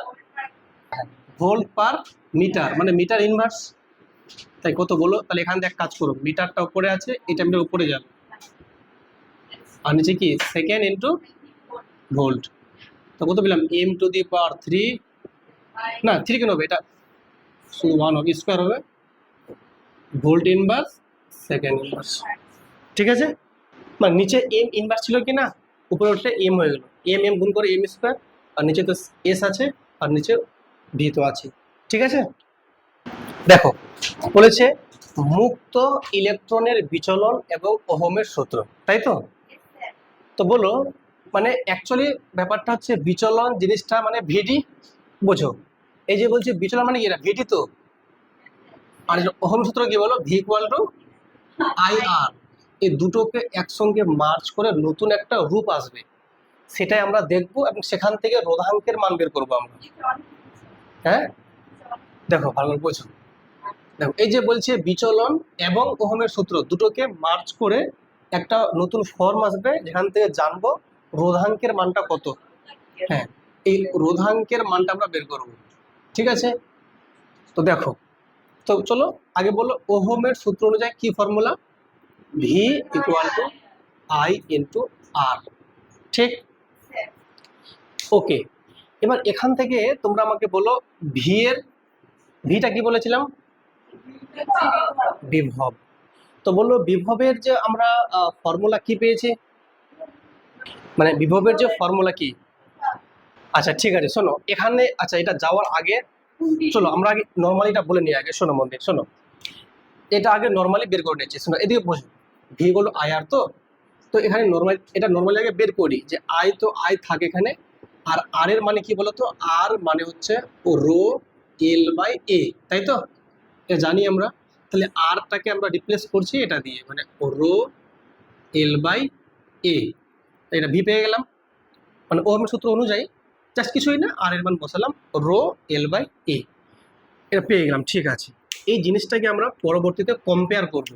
Speaker 1: volt per metre মানে মিটার ইনভার্স। তাই কত বলো, তাহলে এখান থেকে এক কাজ করো, মিটারটা উপরে আছে এটা মিটার উপরে যাবে, আর নিচে কি সেকেন্ড ইন্টু ভোল্ট। তো কত পেলাম এম টু দি পাওয়ার 3, না 3 কেন হবে, এটা শুধু 1 হবে, স্কোয়ার হবে ভোল্ট ইনভার্স সেকেন্ড ইনভার্স। ঠিক আছে, মানে নিচে এম ইনভার্স ছিল কি না, উপরে উঠলে এম হয়ে গেল, এম এম গুণ করে এম স্কোয়ার, আর নিচে তো এস আছে আর নিচে ভি তো আছে। ঠিক আছে, দেখো বলেছে মুক্ত ইলেকট্রনের বিচলন এবং ওহমের সূত্র, তাই তো? তো বলো মানে অ্যাকচুয়ালি ব্যাপারটা হচ্ছে বিচলন জিনিসটা মানে ভিডি, বোঝো এই যে বলছে বিচলন মানে কি, এটা ভিডি তো, আর ওহম সূত্র কি বলো ভি ইকুয়াল টু আই আর। এই দুটোকে একসঙ্গে মার্চ করে নতুন একটা রূপ আসবে, সেটাই আমরা দেখব এবং সেখান থেকে রোধাঙ্কের মান বের করবো আমরা। হ্যাঁ দেখো ভালো করে বোঝো, দেখো এই যে বলছে বিচলন এবং ওহমের সূত্র দুটোকে মার্চ করে একটা নতুন ফর্ম আসবে যেখান থেকে জানবো রোধাঙ্কের মানটা কত। হ্যাঁ, এই রোধাঙ্কের মানটা আমরা বের করব। ঠিক আছে, তো দেখো, তো চলো আগে বলো ওহমের সূত্র অনুযায়ী কি formula, V equal to I into R. ঠিক, ওকে। এবার এখান থেকে তোমরা আমাকে বলো ভি এর, ভিটা কি বলেছিলাম বিভব। তো বললো বিভবের যে আমরা ফর্মুলা কি পেয়েছি, মানে বিভবের যে ফর্মুলা কি। আচ্ছা ঠিক আছে শোনো এখানে, আচ্ছা এটা যাওয়ার আগে চলো আমরা আগে নর্মালিটা বলে নিই আগে, শোনো মন দিয়ে শোনো, এটা আগে নর্মালি বের করে নিচ্ছি, শোনো এদিকে বসো। ভি বলো আই আর, তো তো এখানে নর্মাল, এটা নর্মালি আগে বের করি যে আই, তো আই থাকে এখানে, আর আর এর মানে কি বলতো, আর মানে হচ্ছে রো এল বাই এ, তাই তো? এটা জানি আমরা, তাহলে আরটাকে আমরা রিপ্লেস করছি এটা দিয়ে, মানে রো এল বাই এ, এটা ভি পেয়ে গেলাম, মানে ওহমের সূত্র অনুযায়ী জাস্ট কিছুই না, আর এর মান বসালাম রো এল বাই এ, এটা পেয়ে গেলাম। ঠিক আছে, এই জিনিসটাকে আমরা পরবর্তীতে কম্পেয়ার করব,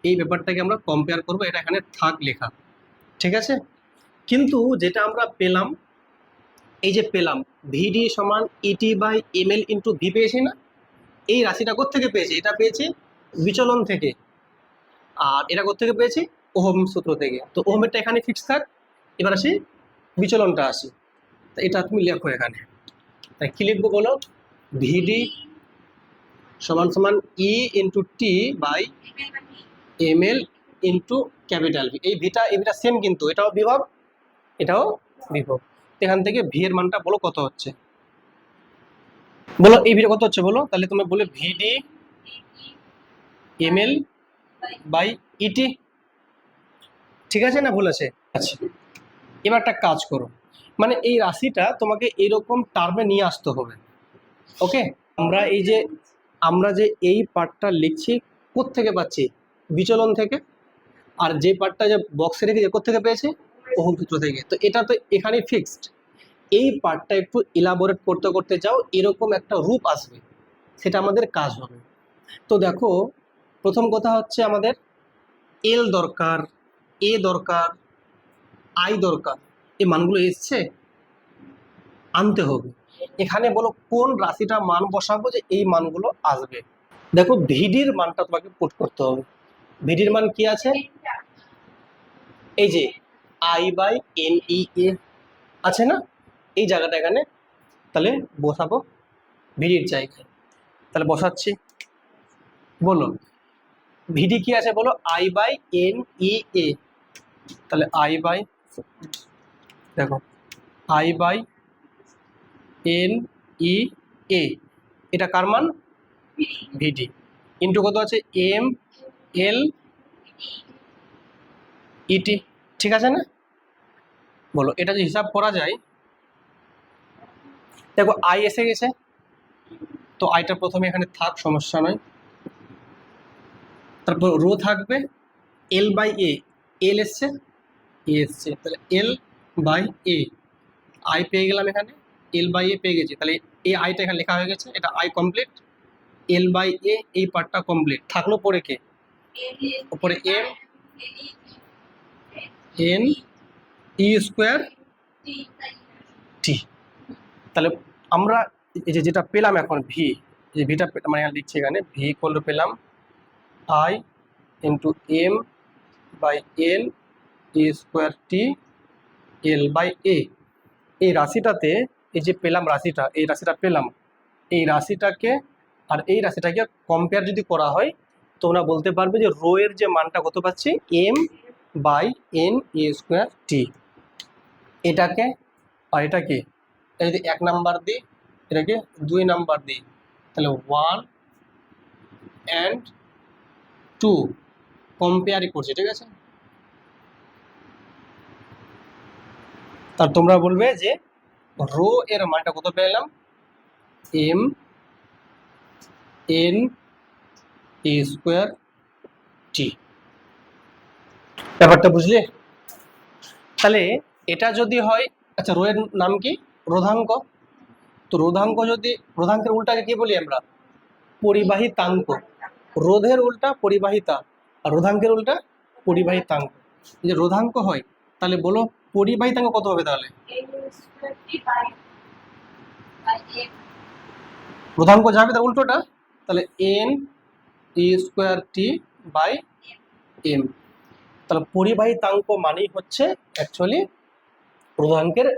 Speaker 1: এই ব্যাপারটাকে আমরা কম্পেয়ার করব, এটা এখানে থাক লেখা। ঠিক আছে, কিন্তু যেটা আমরা পেলাম, এই যে পেলাম ভিডি সমান E T by M L into V পেয়েছি না, এই রাশিটা কোত্থেকে পেয়েছি, এটা পেয়েছি বিচলন থেকে, আর এটা কোত্থেকে পেয়েছি ওহম সূত্র থেকে। তো ওহমেরটা এখানে ফিক্স থাক, এবার আসি বিচলনটা আসি, তা এটা তুমি লেখো এখানে, তাই কি লিখবো বলো, ভিডি সমান সমান E into T by M L into capital V. এই ভিটা এই ভিটা সেম, কিন্তু এটাও বিভব এটাও বিভব। এখান থেকে ভি এর মানটা বলো কত হচ্ছে, বলো এই ভিটা কত হচ্ছে বলো, তাহলে তুমি বলে ভিডি এম এল বাই ইটি। ঠিক আছে না ভুল আছে? আচ্ছা এবার একটা কাজ করো, মানে এই রাশিটা তোমাকে এরকম টার্মে নিয়ে আসতে হবে। ওকে, আমরা এই যে আমরা যে এই পার্টটা লিখছি কোত্থেকে পাচ্ছি, বিচলন থেকে, আর যে পার্টটা যে বক্সে রেখেছে কোত্থেকে পেয়েছে, ওহম সূত্র থেকে। তো এটা তো এখানে ফিক্সড, এই পার্টটা একটু ইলাবোরেট করতে করতে যাও, এরকম একটা রূপ আসবে, সেটা আমাদের কাজ হবে। তো দেখো প্রথম কথা হচ্ছে আমাদের এল দরকার, এ দরকার, আই দরকার, এই মানগুলো এসছে, আনতে হবে। এখানে বলো কোন রাশিটা মান বসাবো যে এই মানগুলো আসবে। দেখো ভিডির মানটা তোমাকে পুট করতে হবে। ভিডির মান কি আছে, এই যে আই বাই এন ই এ আছে না, এই জায়গাটা এখানে তাহলে বসাবো ভিডির জায়গায়। তাহলে বসাচ্ছি, বলো ভিডি কি আছে বলো, আই বাই এন ই এ। তাহলে আই বাই, দেখো আই বাই এন ই এ, এটা কার মান, ভিডি, ইন্টু কত আছে এম এল ইটি, ঠিক আছে না? বলো এটা যদি হিসাব করা যায়, দেখো আই এসে গেছে, তো আইটা প্রথমে এখানে থাক, সমস্যা নয়। তারপর রো থাকবে এল বাই এ, এল এসছে, এ এসছে, তাহলে এল বাই এ, আই পেয়ে গেলাম এখানে, এল বাই এ পেয়ে গেছি, তাহলে এই আইটা এখানে লেখা হয়ে গেছে, এটা I complete, L by A এই পার্টটা কমপ্লিট থাকলো। পরে কে, উপরে এম এন ই স্কোয়ার টি। তাহলে আমরা এই যে যেটা পেলাম এখন ভি, যে ভিটা মানে লিখছি এখানে ভি ইকুয়াল টু পেলাম I into M by N E square T L by A. এই রাশিটাতে এই যে পেলাম রাশিটা, এই রাশিটা পেলাম, এই রাশিটাকে আর এই রাশিটাকে কম্পেয়ার যদি করা হয়, তোমরা বলতে পারবে যে রো এর যে মানটা কত পাচ্ছি, M by N E square T. এটাকে আর এটাকে এটা যদি 1 নাম্বার দিই, এটাকে 2 নাম্বার দিই, তাহলে 1 and 2 কম্পেয়ারই করছি, ঠিক আছে? তার তোমরা বলবে যে রো এর মানটা কত পেলাম, এম এন ই স্কোয়ার টি। ব্যাপারটা বুঝলে? তাহলে এটা যদি হয়, আচ্ছা রো এর নাম কি, রোধাঙ্ক। তো রোধাঙ্ক যদি, রোধাঙ্কের উল্টাকে কি বলি আমরা, পরিবাহিতাঙ্ক। রোধের উল্টা পরিবাহিতা, আর রোধাঙ্কের উল্টা পরিবাহিতাঙ্ক। যে রোধাঙ্ক হয়, তাহলে বলো পরিবাহিতাঙ্ক কত হবে, তাহলে রোধাঙ্ক যাবে তার উল্টোটা, তাহলে N E square T by M. তাহলে পরিবাহিতাঙ্ক মানেই হচ্ছে অ্যাকচুয়ালি রোধাঙ্কের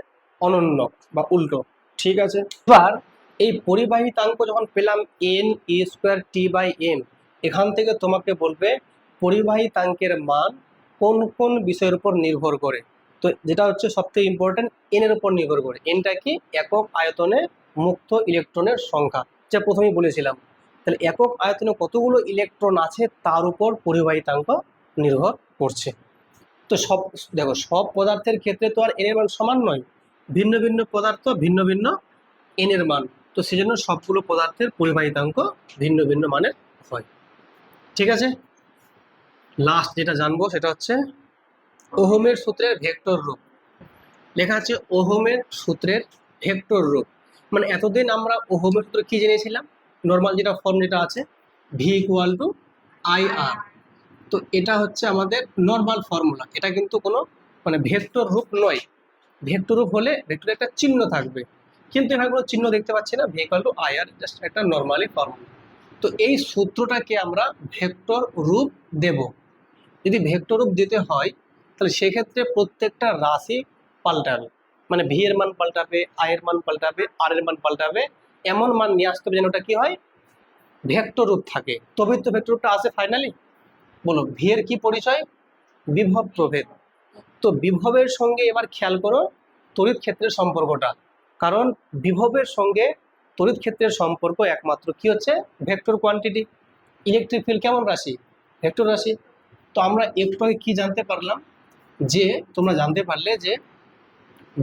Speaker 1: অনন্যক বা উল্টো, ঠিক আছে? এবার এই পরিবাহিতাঙ্ক যখন পেলাম N E square T by M, এখান থেকে তোমাকে বলবে পরিবাহিতাঙ্কের মান কোন কোন বিষয়ের উপর নির্ভর করে। তো যেটা হচ্ছে সবথেকে ইম্পর্টেন্ট, এন এর উপর নির্ভর করে। এনটা কি, একক আয়তনে মুক্ত ইলেকট্রনের সংখ্যা, যা প্রথমেই বলেছিলাম। তাহলে একক আয়তনে কতগুলো ইলেকট্রন আছে তার উপর পরিবাহিতাঙ্ক নির্ভর করছে। তো সব দেখো, সব পদার্থের ক্ষেত্রে তো আর এন এর মান সমান নয়, ভিন্ন ভিন্ন পদার্থ ভিন্ন ভিন্ন এন এর মান, তো সেজন্য সবগুলো পদার্থের পরিবাহিতাঙ্ক ভিন্ন ভিন্ন মানের হয়, ঠিক আছে? লাস্ট যেটা জানবো সেটা হচ্ছে ওহমের সূত্রের ভেক্টর রূপ। লেখা আছে ওহমের সূত্রের ভেক্টর রূপ, মানে এতদিন আমরা ওহমের সূত্র কি জেনেছিলাম, নর্মাল যেটা ফর্ম যেটা আছে ভি ইকুয়াল টু আই আর। তো এটা হচ্ছে আমাদের নর্মাল ফর্মুলা, এটা কিন্তু কোনো মানে ভেক্টর রূপ নয়। ভেক্টর রূপ হলে ভেক্টরে একটা চিহ্ন থাকবে, কিন্তু এখানে কোনো চিহ্ন দেখতে পাচ্ছি না, V equal to I R, just একটা নর্মালি ফর্মুলা। তো এই সূত্রটাকে আমরা ভেক্টর রূপ দেব। যদি ভেক্টর রূপ দিতে হয়, তাহলে সেক্ষেত্রে প্রত্যেকটা রাশি পাল্টাবে, মানে ভি এর মান পাল্টাবে, আই এর মান পাল্টাবে, আর এর মান পাল্টাবে, এমন মান নিয়ে আসতে হবে যেন ওটা কি হয়, ভেক্টর রূপ থাকে, তবেই তো ভেক্টর রূপটা আসে ফাইনালি। বলো ভি এর কি পরিচয়, বিভব প্রভেদ। তো বিভবের সঙ্গে এবার খেয়াল করো তড়িৎ ক্ষেত্রের সম্পর্কটা, কারণ বিভবের সঙ্গে তড়িৎ ক্ষেত্রের সম্পর্ক একমাত্র কি হচ্ছে, ভেক্টর কোয়ান্টিটি। ইলেকট্রিক ফিল্ড কেমন রাশি, ভেক্টর রাশি। তো আমরা একটু আগে কি জানতে পারলাম, যে তোমরা জানতে পারলে যে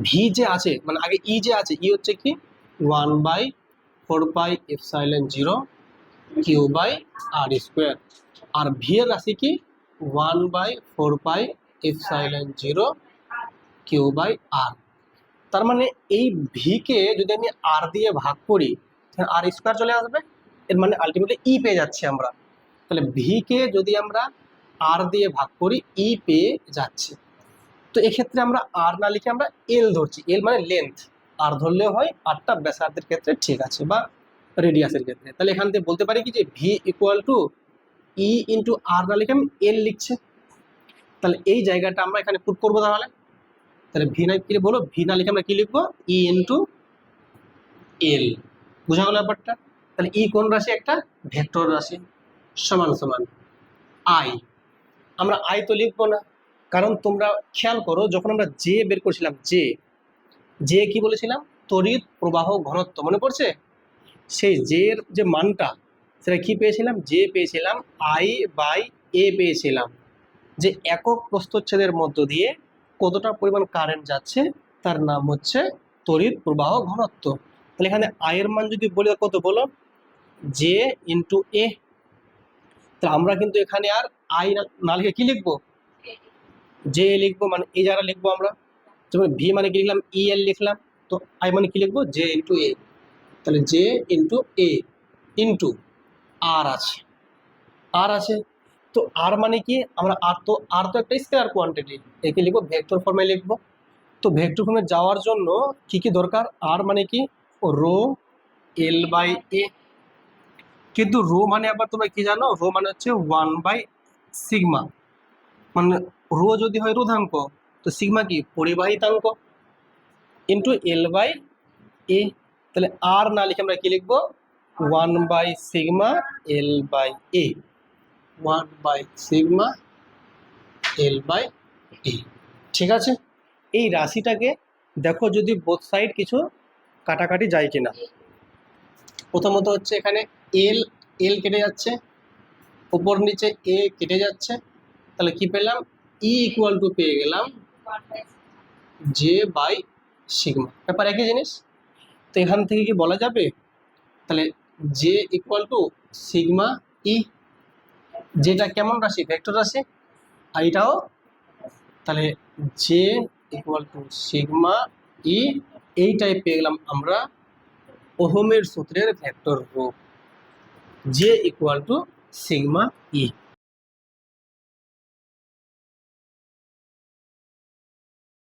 Speaker 1: ভি যে আছে, মানে আগে ই যে আছে, ই হচ্ছে কি 1/4πε0 কিউ বাই আর স্কোয়ার, আর ভি এর রাশি কি 1/4πε0 কিউ বাই আর। তার মানে এই ভি কে যদি আমি আর দিয়ে ভাগ করি, আর স্কোয়ার চলে আসবে, এর মানে আলটিমেটলি ই পেয়ে যাচ্ছি আমরা। তাহলে ভি কে যদি আমরা আর দিয়ে ভাগ করি, ই পেয়ে যাচ্ছি। তো এক্ষেত্রে আমরা আর না লিখে আমরা এল ধরছি, এল মানে লেন্থ, আর ধরলেও হয়, আরটা ব্যাসার্ধের ক্ষেত্রে ঠিক আছে, বা রেডিয়াসের ক্ষেত্রে। তাহলে এখান থেকে বলতে পারি কি যে V equal to E into R না লিখে আমি এল লিখছে। তাহলে এই জায়গাটা আমরা এখানে পুট করবো। তাহলে ভি না কি বলো, ভি না লিখে আমরা কি লিখবো, ই ইন্টু এল। বোঝা গেল ব্যাপারটা? তাহলে ই কোন রাশি, একটা ভেক্টর রাশি, সমান সমান আই। আমরা আই তো লিখবো না, কারণ তোমরা খেয়াল করো যখন আমরা জে বের করছিলাম, জে কি বলেছিলাম, তড়িৎ প্রবাহ ঘনত্ব, মনে পড়ছে? সেই জে এর যে মানটা, সেটা কি পেয়েছিলাম, জে পেয়েছিলাম আই বাই এ পেয়েছিলাম, যে একক প্রস্থচ্ছেদের মধ্য দিয়ে কতটা পরিমাণ কারেন্ট যাচ্ছে তার নাম হচ্ছে তড়িৎ প্রবাহ ঘনত্ব। তাহলে এখানে আই এর মান যদি বলি কত, বলো, জে ইন্টু এ। তাহলে আমরা কিন্তু এখানে আর আই না লিখে কি লিখবো, জে লিখবো, মানে এই যারা লিখবো আমরা, যেমন ভি মানে কি লিখলাম, ই এল লিখলাম, তো আই মানে কি লিখবো, জে ইন্টু এ। তাহলে জে ইন্টু এ ইন্টু আর আছে, আর আছে। তো আর মানে কি, আমরা আর তো একটা স্কেলার কোয়ান্টিটি, একে লিখবো ভেক্টর ফর্মে লিখবো। তো ভেক্টর ফর্মে যাওয়ার জন্য কি কি দরকার, আর মানে কি, রো এল বাই এ। কিন্তু রো মানে আবার তোমরা কি জানো, রো মানে হচ্ছে 1/σ, মানে রো যদি হয় রোধাঙ্ক, তো সিগমা কি পরিবাহিতাঙ্ক, ইন্টু এল বাই এ। তাহলে আর না লিখে আমরা কি লিখবো, 1/σ এল বাই এ, 1/σ এল বাই এ। ঠিক আছে? এই রাশিটাকে দেখো যদি বোথ সাইড কিছু কাটাকাটি যায় কিনা। প্রথমত হচ্ছে এখানে এল এল কেটে যাচ্ছে, উপর নিচে এ কেটে যাচ্ছে, তাহলে কি পেলাম, ই ইকুয়াল টু পেয়ে গেলাম জে বাই সিগমা। ব্যাপার একই জিনিস। তো এখান থেকে কি বলা যাবে, তাহলে জে ইকুয়াল টু সিগমা ই, যেটা কেমন রাশি, ভেক্টর রাশি, আর এটাও, তাহলে জে ইকুয়াল টু সিগমা ই, এইটাই পেয়ে গেলাম আমরা ওহমের সূত্রের ভেক্টর রূপ, জে ইকুয়াল টু সিগমা ই।